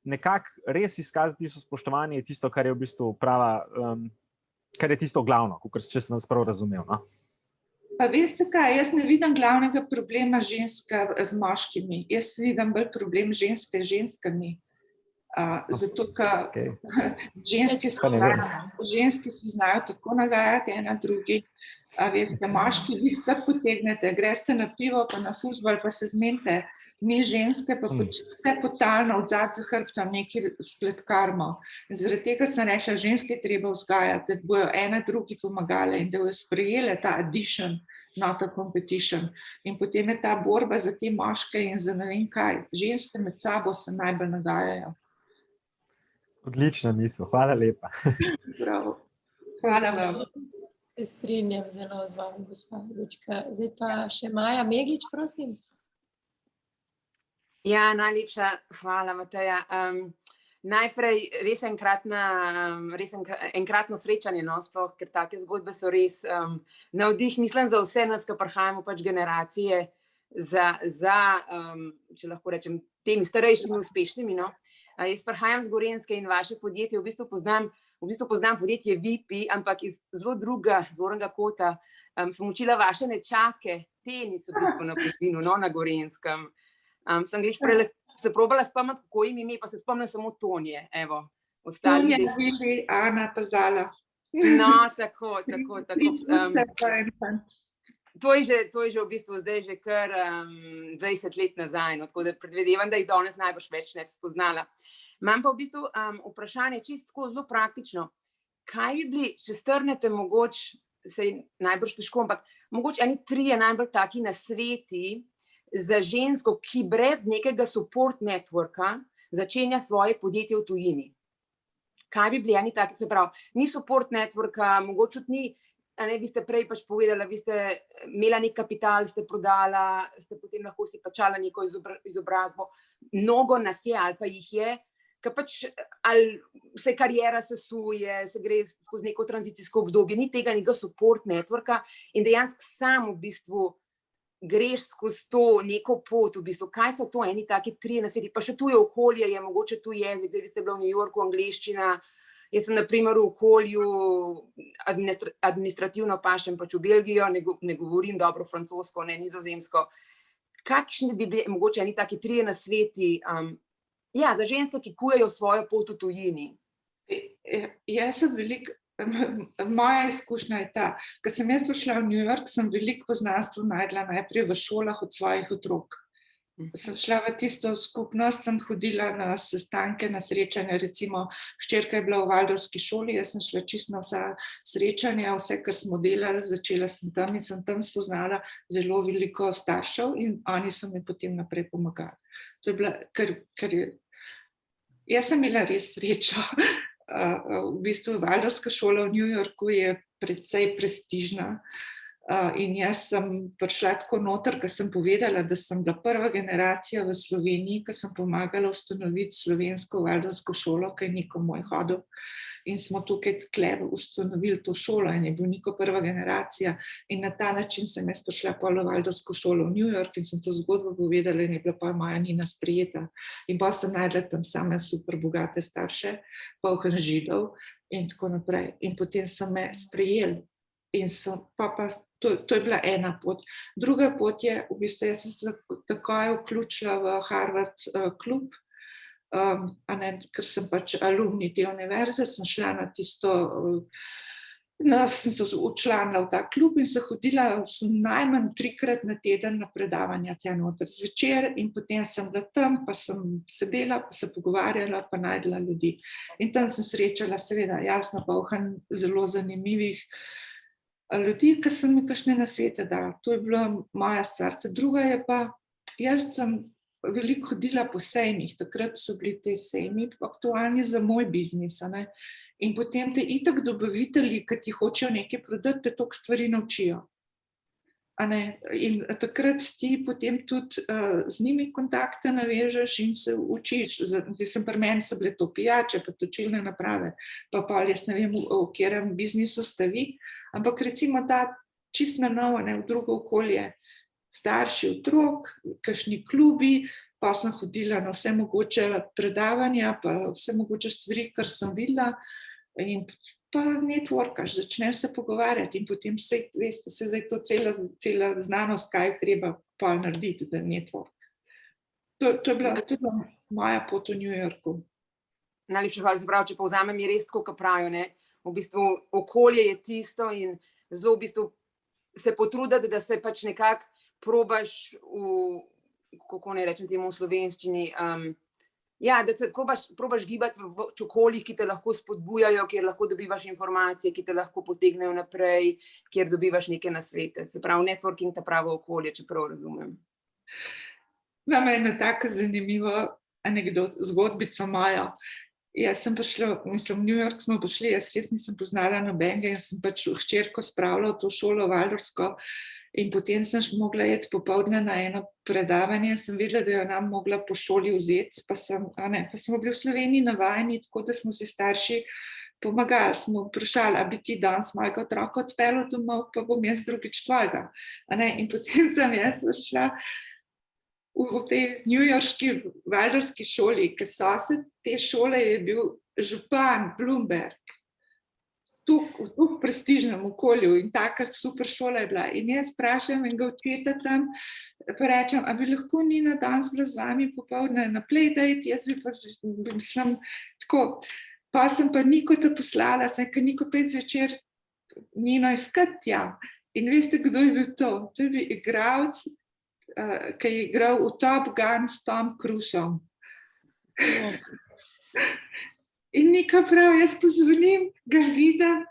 nekako res izkazati tisto spoštovanje je tisto, kar je v bistvu prava, kar je tisto glavno, kakor če sem vas prav razumel. No? Pa veste kaj, jaz ne vidim glavnega problema ženska z moškimi. Jaz vidim bolj problem ženske z ženskami. Zato, ker ženski se znajo tako nagajati ena drugi. Veste, moški, vi se potegnete, greste na pivo, pa na fuzbal, pa se zmenite. Mi ženske pa vse potalno od zadaj za hrbtom nekaj spletkarmo. Zaradi tega sem rekla, ženske treba vzgajati, da bojo ena drugi pomagale in da bojo sprejele ta addition, not a competition. In potem je ta borba za te moške in za ne vem kaj. Ženske med sabo se najbolj nagajajo. Odlična misel, hvala lepa. Bravo. Hvala vam. Se strinjam zelo z vami, gospa Lučka. Zdaj pa še Maja Meglič, prosim. Ja, najlepša hvala, Mateja. Najprej res enkratno srečanje, no, sploh, ker take zgodbe so res navdih, mislim, za vse nas, ki prihajamo pač generacije za če lahko rečem, temi starejšimi uspešnimi. No. Jaz prihajam z Gorenjske in vaše podjetje, v bistvu poznam podjetje VIP, ampak iz zelo drugega zornega kota. Sem učila vaše nečake, tenis v bistvu na Putinu, no, na Gorenjskem. Sem glih se probala spomniti, kako jim ime, pa se spomnim samo Tonje, evo. Tonje, Vili, Ana, pa Zala. No, tako. To je že v bistvu zdaj že kar 20 let nazaj, no, tako da predvidevam, da jih danes najbrž več ne bi spoznala. Imam pa v bistvu vprašanje čisto zelo praktično. Kaj bi bili, če strnete mogoče, sej najbrž težko, ampak mogoče eni 3 najbolj taki nasveti za žensko, ki brez nekega support networka začenja svoje podjetje v tujini. Kaj bi bili eni taki, se pravi, ni support networka, mogoče ni, vi ste prej pač povedali, vi ste imela nek kapital, ste prodala, ste potem lahko si plačala neko izobrazbo. Mnogo nas je, ali pa jih je, ker pač ali se karijera sesuje, se gre skozi neko tranzicijsko obdobje, ni tega nekega support networka in dejansko sam v bistvu greš skozi to neko pot, v bistvu, kaj so to eni taki 3 nasveti, pa še tuje okolje je, mogoče tuj jezik, zdaj vi ste bila v New Yorku, angleščina, jaz sem na primer v okolju administrativno pašem pač v Belgijo, ne govorim dobro francosko, ne nizozemsko. Kakšni bi bili mogoče eni taki 3 nasveti, za ženske, ki kujejo svojo pot v tujini? Jaz sem moja izkušnja je ta, ko sem jaz prišla v New York, sem veliko poznanstv najdla najprej v šolah od svojih otrok. Sem šla v tisto skupnost, sem hodila na sestanke, na srečanja, recimo hčerka je bila v Valdorfski šoli, jaz sem šla čisto na vsa srečanja, vse, kar smo delali, začela sem tam in sem tam spoznala zelo veliko staršev in oni so mi potem naprej pomagali. To je bila, jaz sem imela res srečo. V bistvu Valdorfska šola v New Yorku je precej prestižna in jaz sem prišla tako noter, ker sem povedala, da sem bila prva generacija v Sloveniji, ki sem pomagala ustanoviti slovensko Valdorfsko šolo, ki je Niko moj hodil in smo tukaj tkle ustanovili to šolo in je bil Niko prva generacija in na ta način sem jaz prišla pol v Valdorfsko šolo v New York in sem to zgodbo povedala in je bila pa moja Nina sprejeta in pa sem najdla tam same super bogate starše, polhen Židov in tako naprej in potem so me sprejeli in to je bila ena pot. Druga pot je, v bistvu jaz sem se takoj vključila v Harvard klub, ker sem pač alumni te univerze, sem šla na tisto, sem se včlanila v ta klub in se hodila najmanj 3-krat na teden na predavanja tja noter zvečer in potem sem bila tam, pa sem sedela, pa se pogovarjala, pa najdela ljudi. In tam sem srečala seveda jasno polhan zelo zanimivih ljudi, ki so mi kakšne nasvete dali. To je bila moja stvar. Druga je pa, jaz sem veliko hodila po sejmih, takrat so bili te sejmi aktualni za moj biznis. In potem te itak dobavitelji, ki ti hočejo nekaj prodati, te toliko stvari naučijo. In takrat ti potem tudi z njimi kontakte navežeš in se učiš. Pri meni so bile to pijače, pa točilne naprave, pa jaz ne vem, v katerem biznisu ste vi, ampak recimo ta čist na novo, v drugo okolje, starši otrok, kakšni klubi, pa sem hodila na vse mogoče predavanja, pa vse mogoče stvari, kar sem videla, in pa networkaš, začneš se pogovarjati in potem veste, se zdaj to cela znanost, kaj treba pa narediti, da network. To je bila moja pot v New Yorku. Najlepša hvala, se pravi, če povzamem, je res tako, kot pravijo, ne? V bistvu okolje je tisto in zelo v bistvu se potruditi, da se pač nekako probaš kako ne rečem temu v slovenščini, da se probaš gibati v okoljih, ki te lahko spodbujajo, kjer lahko dobivaš informacije, ki te lahko potegnejo naprej, kjer dobivaš neke nasvete. Se pravi, networking ta pravo okolje, če prav razumem. Imam eno tako zanimivo zgodbico mojo. Jaz sem prišla, v New York smo prišli, jaz res nisem poznala nobenega, jaz sem pač hčerko spravila v to šolo Waldorfsko in potem sem mogla iti popoldne na eno predavanje, sem videla, da jo nam mogla po šoli vzeti, pa smo bili v Sloveniji navajeni, tako da smo si starši pomagali, smo vprašali, a bi ti danes mojega otroka odpeljal domov, pa bom jaz drugič tvojega. In potem sem jaz šla v tej newyorški Waldorfski šoli, ker sosed te šole je bil župan Bloomberg, v prestižnem okolju in taka super šola je bila. In jaz vprašam enega očeta tam, pa rečem, a bi lahko Nina danes bila z vami popoldne na playdate, jaz bi pa mislim tako. Pa sem pa Nikota poslala, ker Niko 5 zvečer Nino iskat tja. In veste, kdo je bil to? To je bil igralec, ki je igral v Top Gun s Tom Cruisom. In Nika prav, jaz pozvonim, ga vidim,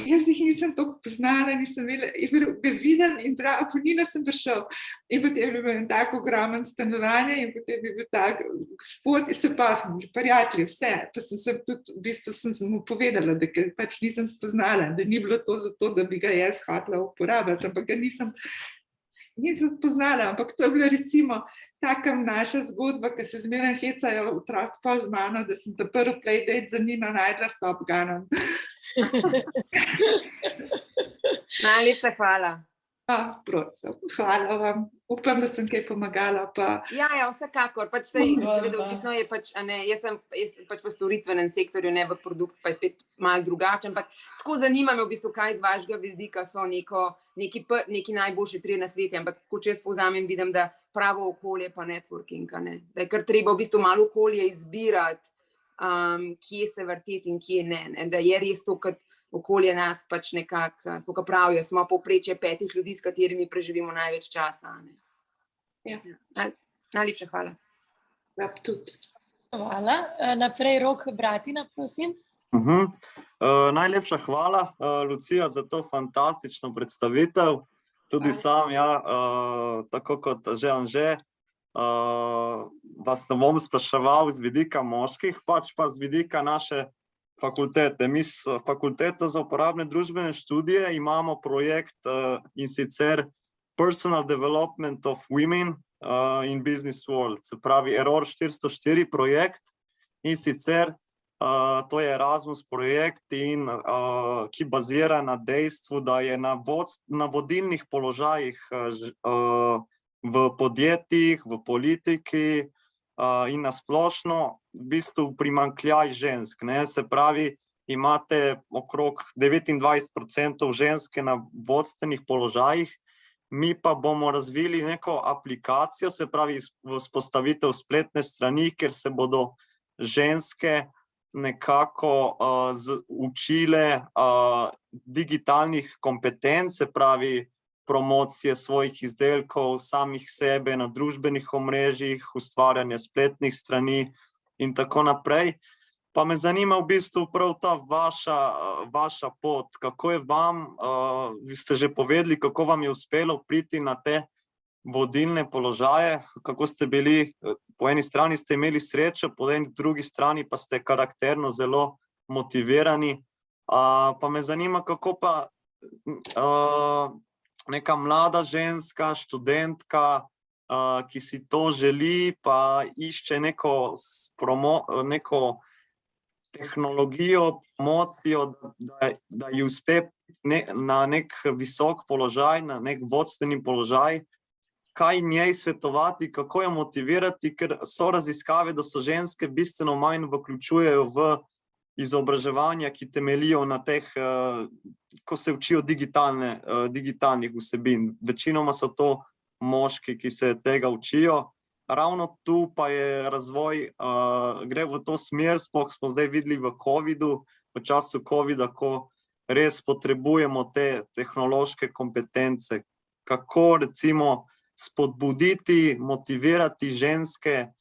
jaz jih nisem toliko poznala, nisem vedela, ga vidim in prav, po Nino sem prišel. In potem je bil tako ogromen stanovanje in potem je bil tak gospod, in pa smo bili prijatelji, vse. Pa sem se tudi, v bistvu sem mu povedala, da pač nisem spoznala, da ni bilo to zato, da bi ga jaz hotela uporabljati, ampak ga nisem spoznala, ampak to je bila recimo taka naša zgodba, ki se zmeraj hecajo otroci pa z mano, da sem ta prvi playdate za Nino najdla s Top Gunom. Najlepša hvala. Prosim, hvala vam. Upam, da sem kaj pomagala. Ja, vsekakor. Pač seveda, odvisno je pač, jaz sem pač v storitvenem sektorju, ne v produkt, pa je spet malo drugačen, ampak tako zanima me v bistvu, kaj z vašega vidika so neki najboljši trije na svetu, ampak ko če jaz povzamem, vidim, da pravo okolje pa networking, da je kar treba v bistvu malo okolje izbirati, kje se vrteti in kje ne, da je res to, kot okolje nas pač nekako, kako pravijo, smo povprečje 5 ljudi, s katerimi preživimo največ časa. Ja. Najlepša hvala. Ja, tudi. Hvala. Naprej Rok Bratina, prosim. Najlepša hvala, Lucija, za to fantastično predstavitev. Tudi sam, tako kot že Anže, vas ne bom spraševal z vidika moških, pač pa z vidika naše fakultete. Mi s Fakulteto za uporabne družbene študije imamo projekt in sicer Personal Development of Women in Business World, se pravi Error 404 projekt in sicer to je Erasmus projekt, ki bazira na dejstvu, da je na vodilnih položajih v podjetjih, v politiki in na splošno v bistvu primanjkljaj žensk. Se pravi, imate okrog 29% ženske na vodstvenih položajih, mi pa bomo razvili neko aplikacijo, se pravi vzpostavitev spletne strani, kjer se bodo ženske nekako učile digitalnih kompetenc, se pravi promocije svojih izdelkov, samih sebe na družbenih omrežjih, ustvarjanje spletnih strani in tako naprej. Pa me zanima v bistvu prav ta vaša pot, kako je vam, vi ste že povedali, kako vam je uspelo priti na te vodilne položaje, kako ste bili, po eni strani ste imeli srečo, po eni drugi strani pa ste karakterno zelo motivirani. Pa me zanima, kako pa neka mlada ženska, študentka, ki si to želi, pa išče neko tehnologijo, promocijo, da ji uspe na nek visok položaj, na nek vodstveni položaj. kaj njej svetovati, kako jo motivirati, ker so raziskave, da so ženske bistveno manj vključujejo v izobraževanja, ki temeljijo na teh, ko se učijo digitalnih vsebin. Večinoma so to moški, ki se tega učijo. Ravno tu pa je razvoj, gre v to smer, sploh smo zdaj videli v covidu, v času covida, ko res potrebujemo te tehnološke kompetence, kako recimo spodbuditi, motivirati ženske,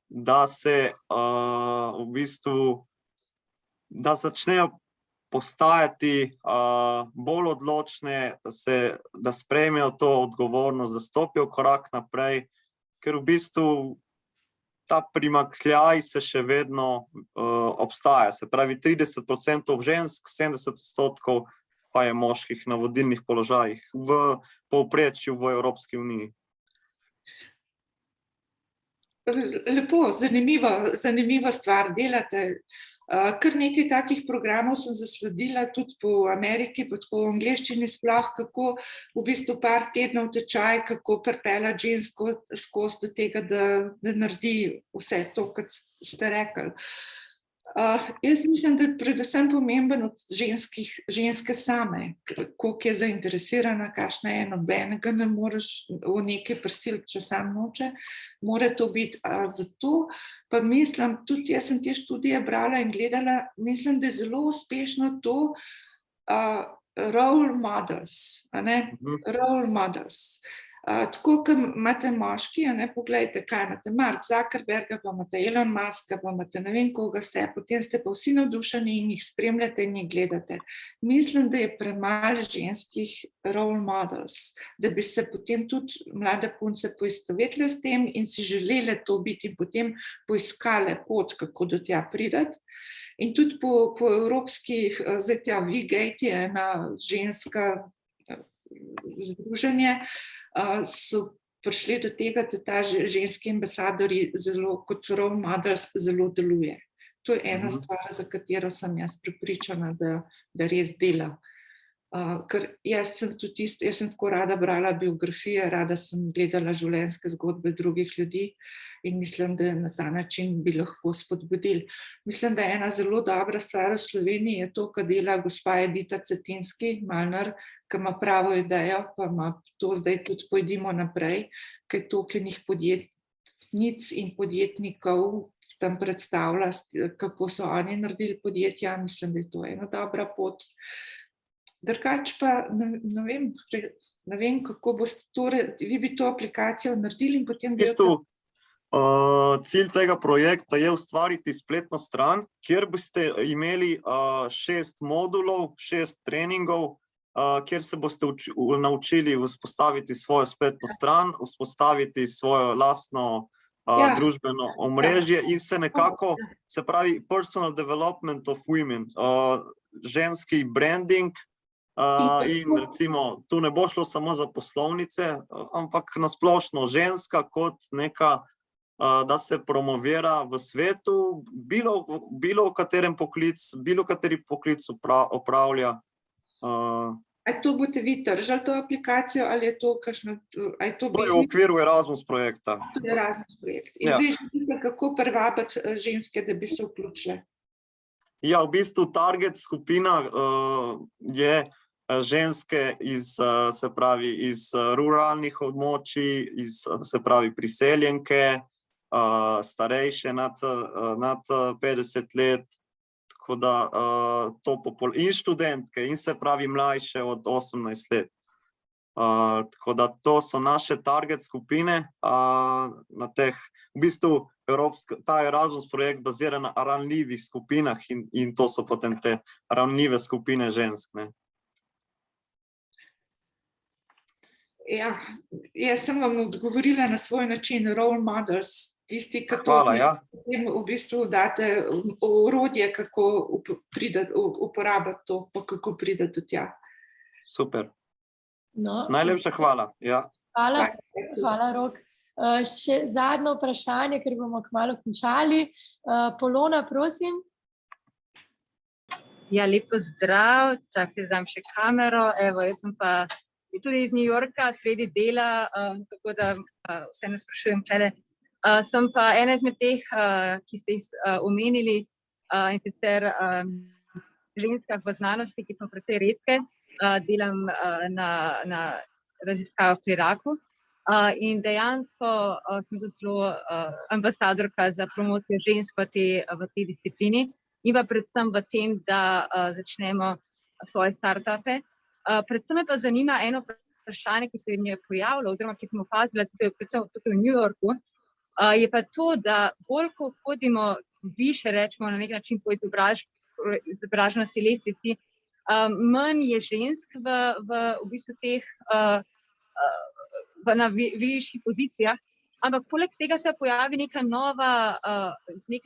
da se v bistvu, da začnejo postajati bolj odločne, da sprejmejo to odgovornost, da stopijo korak naprej, ker v bistvu ta primanjkljaj se še vedno obstaja. Se pravi 30% žensk, 70% pa je moških na vodilnih položajih v povprečju v Evropski uniji. Lepo, zanimiva stvar delate. Kar nekaj takih programov sem zasledila tudi po Ameriki, pa tako v angleščini sploh, kako v bistvu par tednov tečaj, kako pripeljati žensko skozi do tega, da naredi vse to, kot ste rekli. Jaz mislim, da je predvsem pomemben od ženske same, koliko je zainteresirana, kakšna je, nobenega ne moreš v nekaj prisiliti, če sam noče, mora to biti. Zato pa mislim, tudi jaz sem te študije brala in gledala, mislim, da je zelo uspešno to role models, role models. Tako, kot imate moški, poglejte, kaj imate Mark Zuckerberga, pa imate Elon Muska, pa imate ne vem koga vse, potem ste pa vsi navdušeni in jih spremljate in jih gledate. Mislim, da je premalo ženskih role models, da bi se potem tudi mlade punce poistovetile s tem in si želele to biti in potem poiskale pot, kako do tja prideti. In tudi po evropskih, zdaj tja V-Gate je ena ženska združenje, so prišli do tega, da ta ženski ambasadori kot role models zelo deluje. To je ena stvar, za katero sem jaz prepričana, da res dela. Ker jaz sem tako rada brala biografije, rada sem gledala življenjske zgodbe drugih ljudi in mislim, da na ta način bi lahko spodbudili. Mislim, da je ena zelo dobra stvar v Sloveniji je to, kar dela gospa Edita Cetinski, Malnar, ki ima pravo idejo, pa ima to zdaj tudi pojdimo naprej, kaj toliko podjetnic in podjetnikov tam predstavlja, kako so oni naredili podjetja, mislim, da je to ena dobra pot. Drugače pa ne vem, kako boste vi bi to aplikacijo naredili in potem bi Cilj tega projekta je ustvariti spletno stran, kjer boste imeli 6 modulov, 6 treningov, kjer se boste naučili vzpostaviti svojo spletno stran, vzpostaviti svojo lastno družbeno omrežje in se nekako, se pravi personal development of women, ženski branding. In recimo, tu ne bo šlo samo za poslovnice, ampak nasplošno ženska kot neka, da se promovira v svetu, bilo kateri poklic opravlja. A to boste vi držali to aplikacijo ali je to kakšno? To je v okviru Erasmus projekta. To je Erasmus projekt. In zdaj želite, kako privabiti ženske, da bi se vključile? Ja, v bistvu target skupina je ženske iz ruralnih območij, se pravi priseljenke, starejše nad 50 let, tako da in študentke, in se pravi mlajše od 18 let. Tako da to so naše target skupine na teh, v bistvu ta Erasmus projekt bazira na ranljivih skupinah in to so potem te ranljive skupine žensk. Ja, jaz sem vam odgovorila na svoj način, role models, tisti, ki v bistvu date orodje, kako uporabiti to, pa kako prideti do tja. Super. Najlepša hvala. Hvala, Rok. Še zadnje vprašanje, ker bomo kmalu končali. Polona, prosim. Ja, lepo zdrav, čakaj, da dam še kamero. Evo, jaz sem pa tudi iz New Yorka, sredi dela, tako da vse ne sprašujem tele. Sem pa ena izmed teh, ki ste jih omenili, in sicer ženskah v znanosti, ki smo precej redke. Delam na raziskavah pri raku. In dejansko sem tudi zelo ambasadorka za promocijo žensk v tej disciplini in pa predvsem v tem, da začnemo svoje startupe. Predvsem me pa zanima eno vprašanje, ki se mi je pojavilo, oziroma ki sem opazila predvsem tukaj v New Yorku, je pa to, da bolj ko hodimo više, rečemo na nek način po izobraženosti lestvici, manj je žensk v bistvu teh na višjih pozicijah, ampak poleg tega se pojavi neka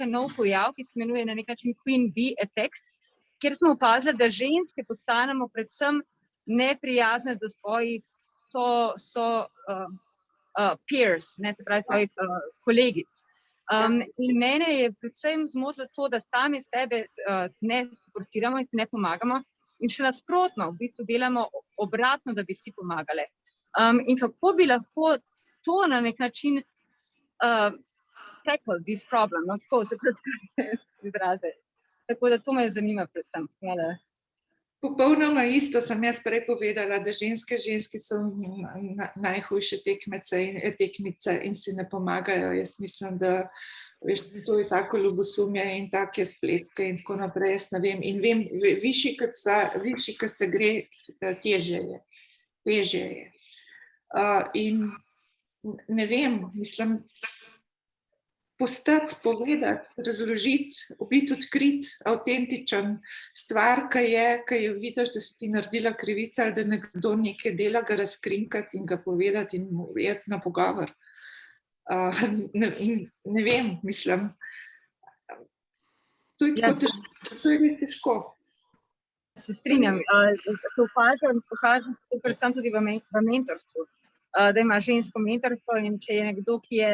nov pojav, ki se imenuje na nek način Queen Bee efekt, kjer smo opazili, da ženske postanemo predvsem neprijazne do svojih peers, ne, se pravi svojih kolegic. In mene je predvsem zmotilo to, da sami sebe ne suportiramo in ne pomagamo in še nasprotno, v bistvu delamo obratno, da bi si pomagale. In kako bi lahko to na nek način tackle this problem, no, tako izraze. Tako da to me zanima predvsem. Hvala. Popolnoma isto sem jaz prej povedala, da ženske so najhujše tekmice in si ne pomagajo. Jaz mislim, da to je tako ljubosumje in take spletke in tako naprej, jaz ne vem. In vem, višji, kot se gre, težje je. In ne vem, mislim, postati, povedati, razložiti, biti odkrit, avtentičen, stvar, ki jo vidiš, da si ti naredila krivica ali da nekdo nekaj dela, ga razkrinkati in ga povedati in mu iti na pogovor. Ne vem, mislim, to je res težko. Se strinjam, to pokažem predvsem tudi v mentorstvu, da ima žensko mentorstvo in če je nekdo, ki je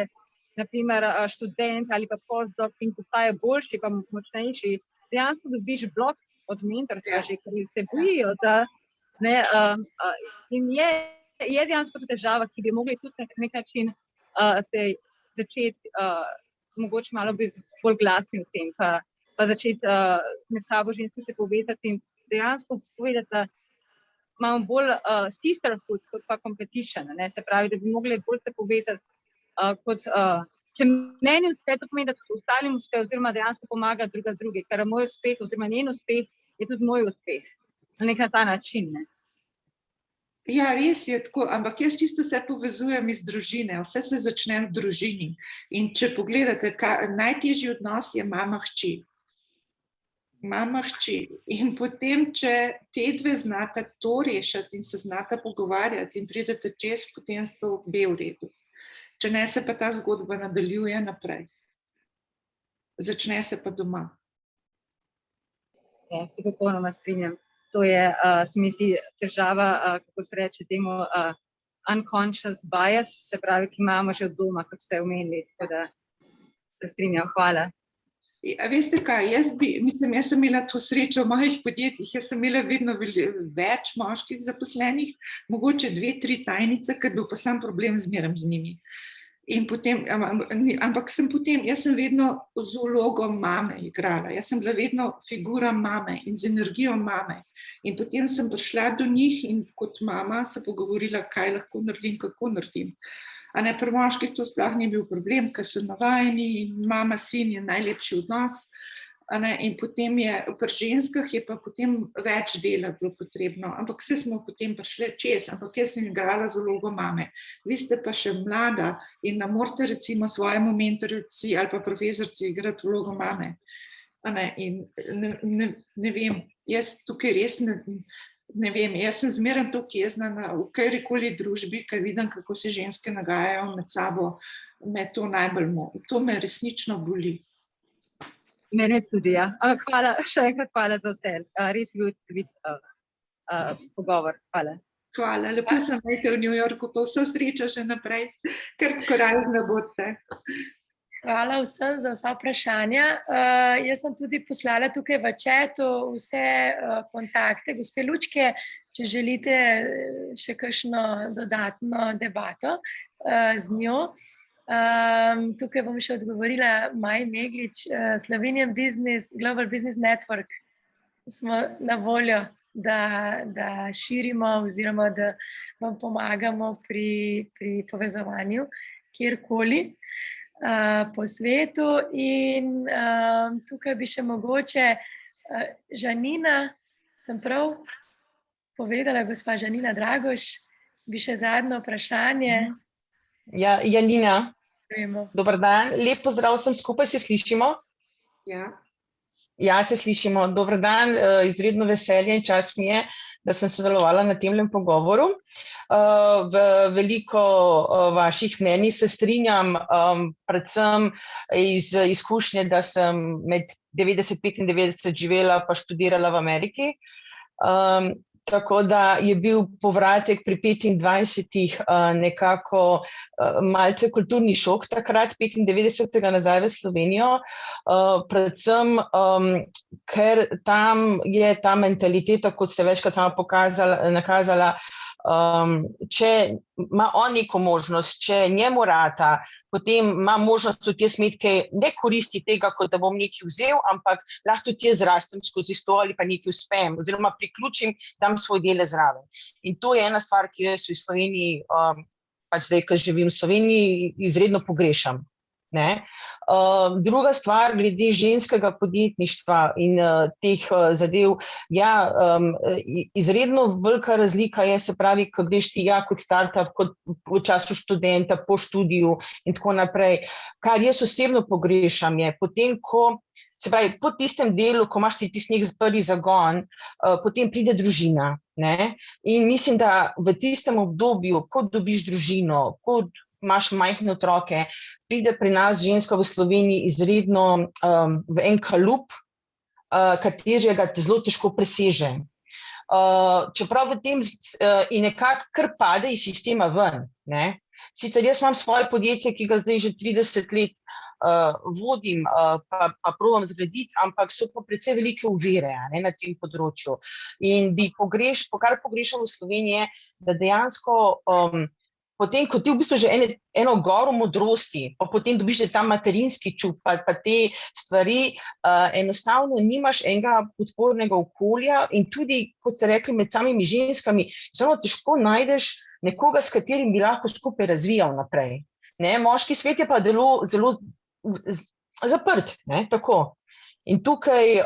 na primer študent ali pa postdoc in postaje boljši, pa močnejši, dejansko dobiš blok od mentorstva, že, ker se bojijo, da ne, in je dejansko to težava, ki bi mogli tudi na nek način se začeti mogoče malo biti bolj glasni v tem, pa začeti med sabo žensko se povezati in dejansko povedati, da imamo bolj sisterhood kot pa competition, ne, se pravi, da bi mogli bolj se povezati kot, če meni uspe, to pomeni, da ostalim uspe oziroma dejansko pomaga druga drugi, ker moj uspeh oziroma njen uspeh je tudi moj uspeh. Na nek na ta način, ne. Ja, res je tako, ampak jaz čisto vse povezujem iz družine, vse se začne v družini. In če pogledate, najtežji odnos je mama-hči. Mama-hči. In potem, če te dve znata to rešiti in se znata pogovarjati in pridete čez, potem sta obe v redu. Če ne, se pa ta zgodba nadaljuje naprej. Začne se pa doma. Ja, se popolnoma strinjam. To je, se mi zdi, težava, kako se reče temu, unconscious bias, se pravi, ki imamo že od doma, kot ste omenili, tako da se strinjam, hvala. Veste kaj, jaz sem imela to srečo v mojih podjetjih, jaz sem imela vedno več moških zaposlenih, mogoče 2-3 tajnice, ker bil pa sam problem zmeraj z njimi. In potem, ampak jaz sem vedno z vlogo mame igrala, jaz sem bila vedno figura mame in z energijo mame. In potem sem prišla do njih in kot mama se pogovorila, kaj lahko naredim, kako naredim. A ne, pri moških to sploh ni bil problem, ker so navajeni, mama, sin je najlepši odnos. A ne, in potem pri ženskah je pa potem več dela bilo potrebno, ampak vse smo potem prišli čez, ampak jaz sem igrala z vlogo mame. Vi ste pa še mlada in ne morate recimo svojemu mentorju ali pa profesorci igrati vlogo mame. A ne, in ne vem, jaz tukaj res ne vem, jaz sem zmeraj tukaj jezna v katerikoli družbi, ker vidim, kako se ženske nagajajo med sabo, me to najbolj to me resnično boli. Mene tudi, ja. Hvala, še enkrat hvala za vse. Res je bil pogovor. Hvala. Hvala, lepo se imejte v New Yorku, pa vso srečo še naprej, ker tako razne bodite. Hvala vsem za vsa vprašanja. Jaz sem tudi poslala tukaj v chatu vse kontakte gospe Lučke, če želite še kakšno dodatno debato z njo. Tukaj bom še odgovorila Maji Meglič, Slovenian Business, Global Business Network. Smo na voljo, da širimo oziroma da vam pomagamo pri povezovanju kjerkoli po svetu. In tukaj bi še mogoče Žanina, sem prav povedala, gospa Žanina Dragoš, bi še zadnje vprašanje. Ja, Janina, dober dan, lep pozdrav vsem skupaj, se slišimo? Ja, se slišimo. Dober dan, izredno veselje in čast mi je, da sem sodelovala na temlem pogovoru. V veliko vaših mnenj se strinjam, predvsem iz izkušnje, da sem med 90-95 živela pa študirala v Ameriki. Tako da je bil povratek pri 25 nekako malce kulturni šok takrat, 95. nazaj v Slovenijo, predvsem, ker tam je ta mentaliteta, kot ste večkrat sama nakazala, če ima on neko možnost, če njemu rata, potem ima možnost tudi jaz imeti kaj, ne koristi tega, kot da bom nekaj vzel, ampak lahko tudi jaz rastem skozi to ali pa nekaj uspejem, oziroma priključim, dam svoj dele zraven. In to je ena stvar, ki jaz v Sloveniji, pač zdaj, ko živim v Sloveniji, izredno pogrešam. Druga stvar, glede ženskega podjetništva in teh zadev, ja, izredno velika razlika je, se pravi, ko greš ti kot startup, kot v času študenta, po študiju in tako naprej. Kar jaz osebno pogrešam je, potem ko, se pravi, po tistem delu, ko imaš ti tisti nek prvi zagon, potem pride družina. In mislim, da v tistem obdobju, ko dobiš družino, ko imaš majhne otroke, pride pri nas ženska v Sloveniji izredno v en kalup, katerega te zelo težko preseže. Čeprav v tem in nekako kar pade iz sistema ven. Sicer jaz imam svoje podjetje, ki ga zdaj že 30 let vodim, pa probam zgraditi, ampak so pa precej velike ovire na tem področju. In kar pogrešam v Sloveniji, da dejansko potem, ko ti v bistvu že eno goro modrosti, pa potem dobiš ta materinski čut, pa te stvari, enostavno nimaš enega podpornega okolja in tudi, kot ste rekli, med samimi ženskami, zelo težko najdeš nekoga, s katerim bi lahko skupaj razvijal naprej. Moški svet je pa zelo zaprt, tako. In tukaj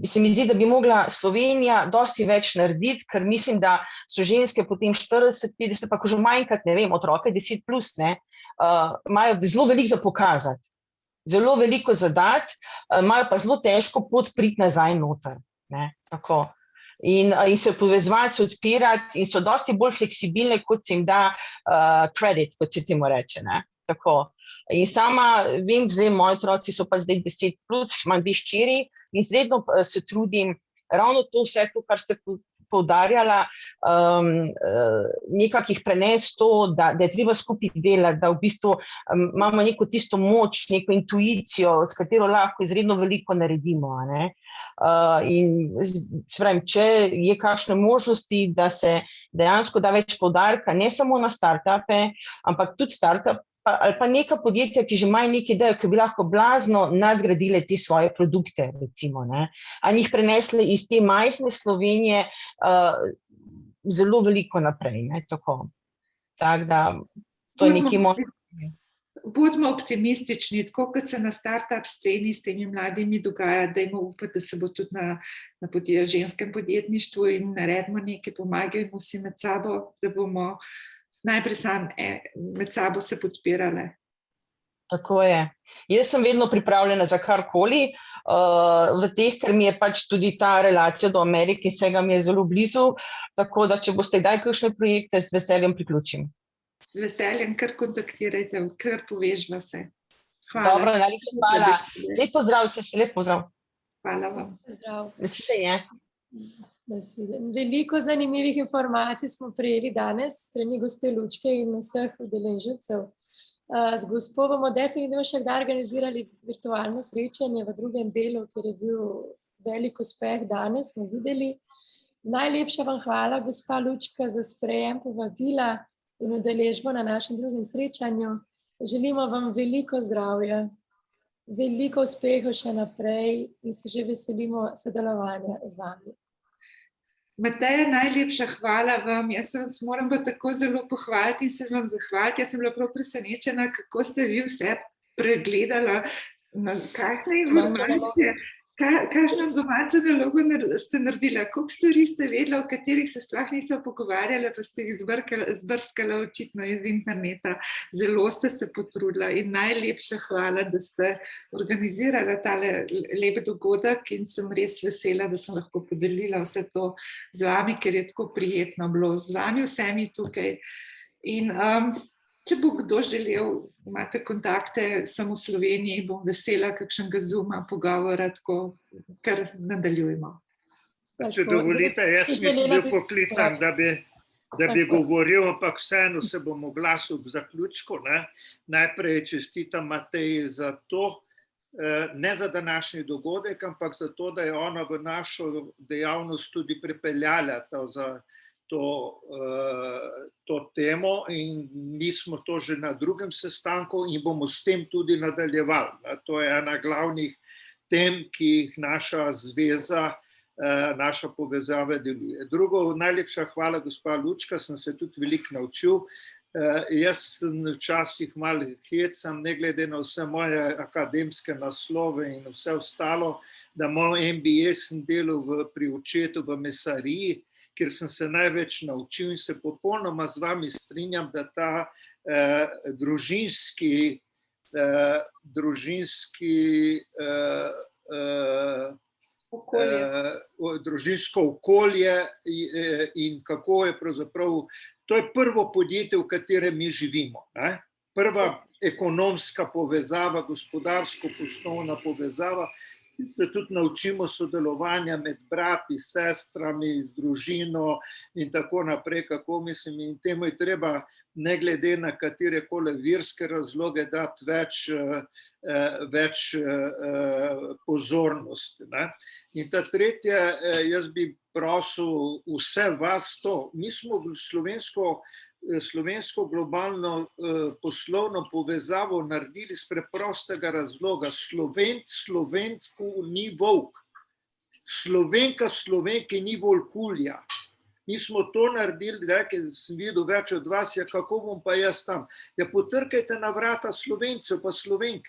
se mi zdi, da bi mogla Slovenija dosti več narediti, ker mislim, da so ženske potem 40, 50, pa ko že manjkrat, ne vem, otroke 10 plus, imajo zelo veliko za pokazati, zelo veliko za dati, imajo pa zelo težko pot priti nazaj noter, tako. In se povezovati, se odpirati in so dosti bolj fleksibilne, kot se jim da credit, kot se temu reče, tako. In sama vem, zdaj moji otroci so pa zdaj 10 plus, imam 2 hčeri in izredno se trudim, ravno to vse to, kar ste poudarjala, nekako jih prenesti to, da je treba skupaj delati, da v bistvu imamo neko tisto moč, neko intuicijo, s katero lahko izredno veliko naredimo. In se pravim, če je kakšne možnosti, da se dejansko da več poudarka, ne samo na startupe, ampak tudi startup, ali pa neka podjetja, ki že imajo nekaj idejo, ki bi lahko blazno nadgradile te svoje produkte, recimo, ali jih prenesle iz te majhne Slovenije zelo veliko naprej, tako. Tako da, to je nekaj moj. Bodimo optimistični, tako kot se na startup sceni s temi mladimi dogaja, dajmo upati, da se bo tudi na ženskem podjetništvu in naredimo nekaj, pomagajmo si med sabo, da bomo najprej med sabo se podpirale. Tako je. Jaz sem vedno pripravljena za karkoli, v teh, ker mi je pač tudi ta relacija do Amerike, vsega mi je zelo blizu, tako da, če boste kdaj kakšne projekte, z veseljem priključim. Z veseljem, kar kontaktirajte, kar povežva se. Hvala. Dobro, najlepša hvala. Lep pozdrav, lep pozdrav. Hvala vam. Pozdrav. Nasvidenje. Veliko zanimivih informacij smo prejeli danes strani gospe Lučke in vseh udeležencev Z gospo bomo definitivno še kdaj organizirali virtualno srečanje v drugem delu, ker je bil velik uspeh danes, smo videli. Najlepša vam hvala, gospa Lučka, za sprejem povabila in udeležbo na našem drugem srečanju. Želimo vam veliko zdravja, veliko uspehov še naprej in se že veselimo sodelovanja z vami. Mateja, najlepša hvala vam. Jaz se vas moram pa tako zelo pohvaliti in se vam zahvaliti. Jaz sem bila prav presenečena, kako ste vi vse pregledala, kakšne informacije, kakšno domačo nalogo ste naredila, koliko stvari ste vedela, o katerih se sploh niso pogovarjala, pa ste jih zbrskala očitno iz interneta. Zelo ste se potrudila in najlepša hvala, da ste organizirala tale lep dogodek in sem res vesela, da sem lahko podelila vse to z vami, ker je tako prijetno bilo z vami vsemi tukaj. In če bo kdo želel, imate kontakte, sem v Sloveniji, bom vesela kakšnega Zooma, pogovora, tako kar nadaljujemo. Če dovolite, jaz nisem bil poklican, da bi govoril, ampak vseeno se bom oglasil v zaključku. Najprej čestitam Mateji za to, ne za današnji dogodek, ampak za to, da je ona v našo dejavnost tudi pripeljala to temo in mi smo to že na drugem sestanku in bomo s tem tudi nadaljevali. To je ena glavnih tem, ki jih naša zveza, naša povezava deluje. Drugo, najlepša hvala, gospa Lučka, sem se tudi veliko naučil. Jaz včasih malo hecam, ne glede na vse moje akademske naslove in vse ostalo, da moj MBA sem delal pri očetu v mesariji, kjer sem se največ naučil in se popolnoma z vami strinjam, da ta družinsko okolje in kako je pravzaprav, to je prvo podjetje, v katerem mi živimo. Prva ekonomska povezava, gospodarsko-poslovna povezava, in se tudi naučimo sodelovanja med brati, sestrami, z družino in tako naprej, kako mislim, in temu je treba, ne glede na katerekoli verske razloge, dati več pozornosti. In ta tretje, jaz bi prosil vse vas to, mi smo slovensko globalno poslovno povezavo naredili z preprostega razloga. Slovenku ni volk. Slovenki ni volkulja. Mi smo to naredili, ker sem videl več od vas, kako bom pa jaz tam. Potrkajte na vrata Slovencev pa Slovenk.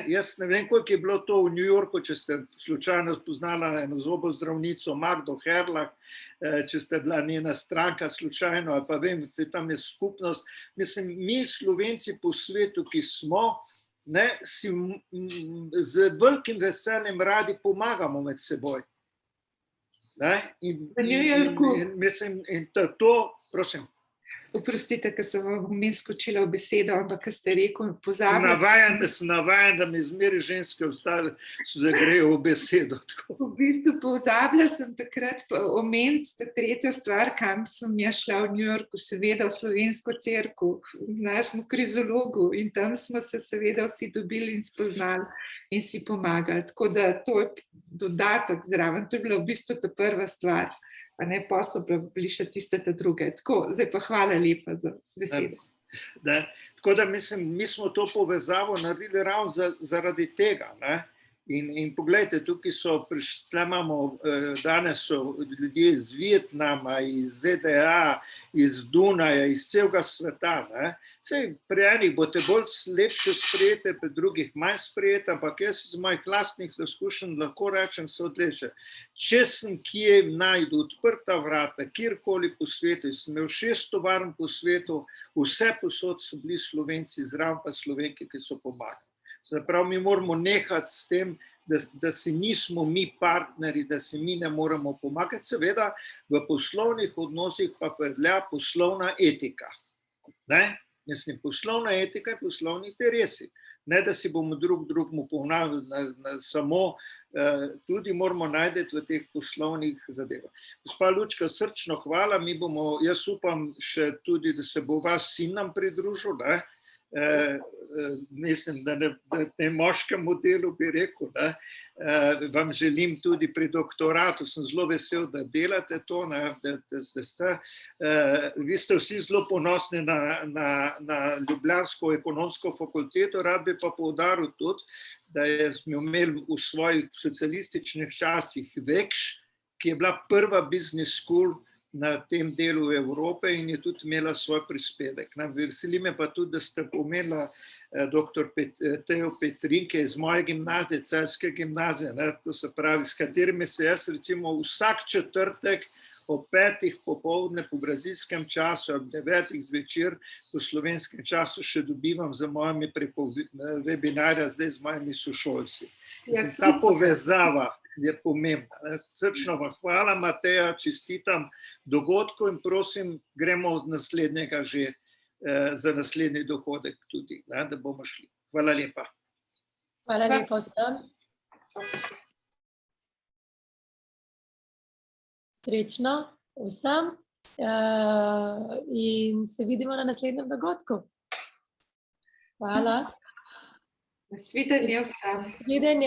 Jaz ne vem, koliko je bilo to v New Yorku, če ste slučajno spoznala eno zobozdravnico Magdo Herlach, če ste bila njena stranka slučajno, ali pa vem, tam je skupnost. Mislim, mi Slovenci po svetu, ki smo, si z velikim veseljem radi pomagamo med seboj. In to, prosim. Oprostite, ker sem vam vmes skočila v besedo, ampak kar ste rekel, pozabila. Navajen, da mi zmeri ženske ostale, da grejo v besedo. V bistvu pozabila sem takrat omeniti tretjo stvar, kam sem jaz šla v New Yorku, seveda v slovensko cerkev, v našem krizologu, in tam smo se seveda vsi dobili in spoznali in si pomagali. Tako da to je dodatek zraven, to je bila v bistvu ta prva stvar. Pa ne, pa so bili še tiste ta druge. Tako, zdaj pa hvala lepa za besedo. Tako da mislim, mi smo to povezavo naredili ravno zaradi tega. In pogledajte, tukaj imamo, danes so ljudje iz Vietnama, iz ZDA, iz Dunaja, iz celega sveta. Sej pri enih boste bolj lepše sprejete, pri drugih manj sprejete, ampak jaz iz mojih lastnih izkušenj lahko rečem sledeče. Če sem kje najdu odprta vrata, kjerkoli po svetu, sem imel 6 tovarn po svetu, vse posod so bili Slovenci, zraven pa Slovenke, ki so pomagali. Zaprav mi moramo nehati s tem, da si nismo mi partneri, da si mi ne moramo pomagati. Seveda v poslovnih odnosih pa velja poslovna etika. Mislim, poslovna etika in poslovni interesi. ne da si bomo drugemu ponavljali samo, tudi moramo najti v teh poslovnih zadevah. Gospa Lučka, srčno hvala, jaz upam še tudi, da se bo vaš sin nam pridružil, ne? Mislim, da ne moškemu delu bi rekel, da vam želim tudi pri doktoratu, sem zelo vesel, da delate to, vi ste vsi zelo ponosni na Ljubljansko ekonomsko fakulteto, rad bi pa poudaril tudi, da smo imeli v svojih socialističnih časih Vekš, ki je bila prva business school na tem delu Evrope in je tudi imela svoj prispevek. Veseli me pa tudi, da ste omenila dr. Tejo Petrinke iz moje gimnazije, Celjske gimnazije, to se pravi, s katerimi se jaz recimo vsak četrtek ob 5. popoldne po brazilskem času, ob 9. zvečer po slovenskem času še dobivam z mojimi preko webinarja, zdaj z mojimi sošolci. Ta povezava je pomembna. Srčno vam hvala, Mateja, čestitam dogodku in prosim, gremo z naslednjega že za naslednji dohodek tudi, da bomo šli. Hvala lepa. Hvala lepa vsem. Srečno vsem in se vidimo na naslednjem dogodku. Hvala. Nasvidenje vsem. Nasvidenje.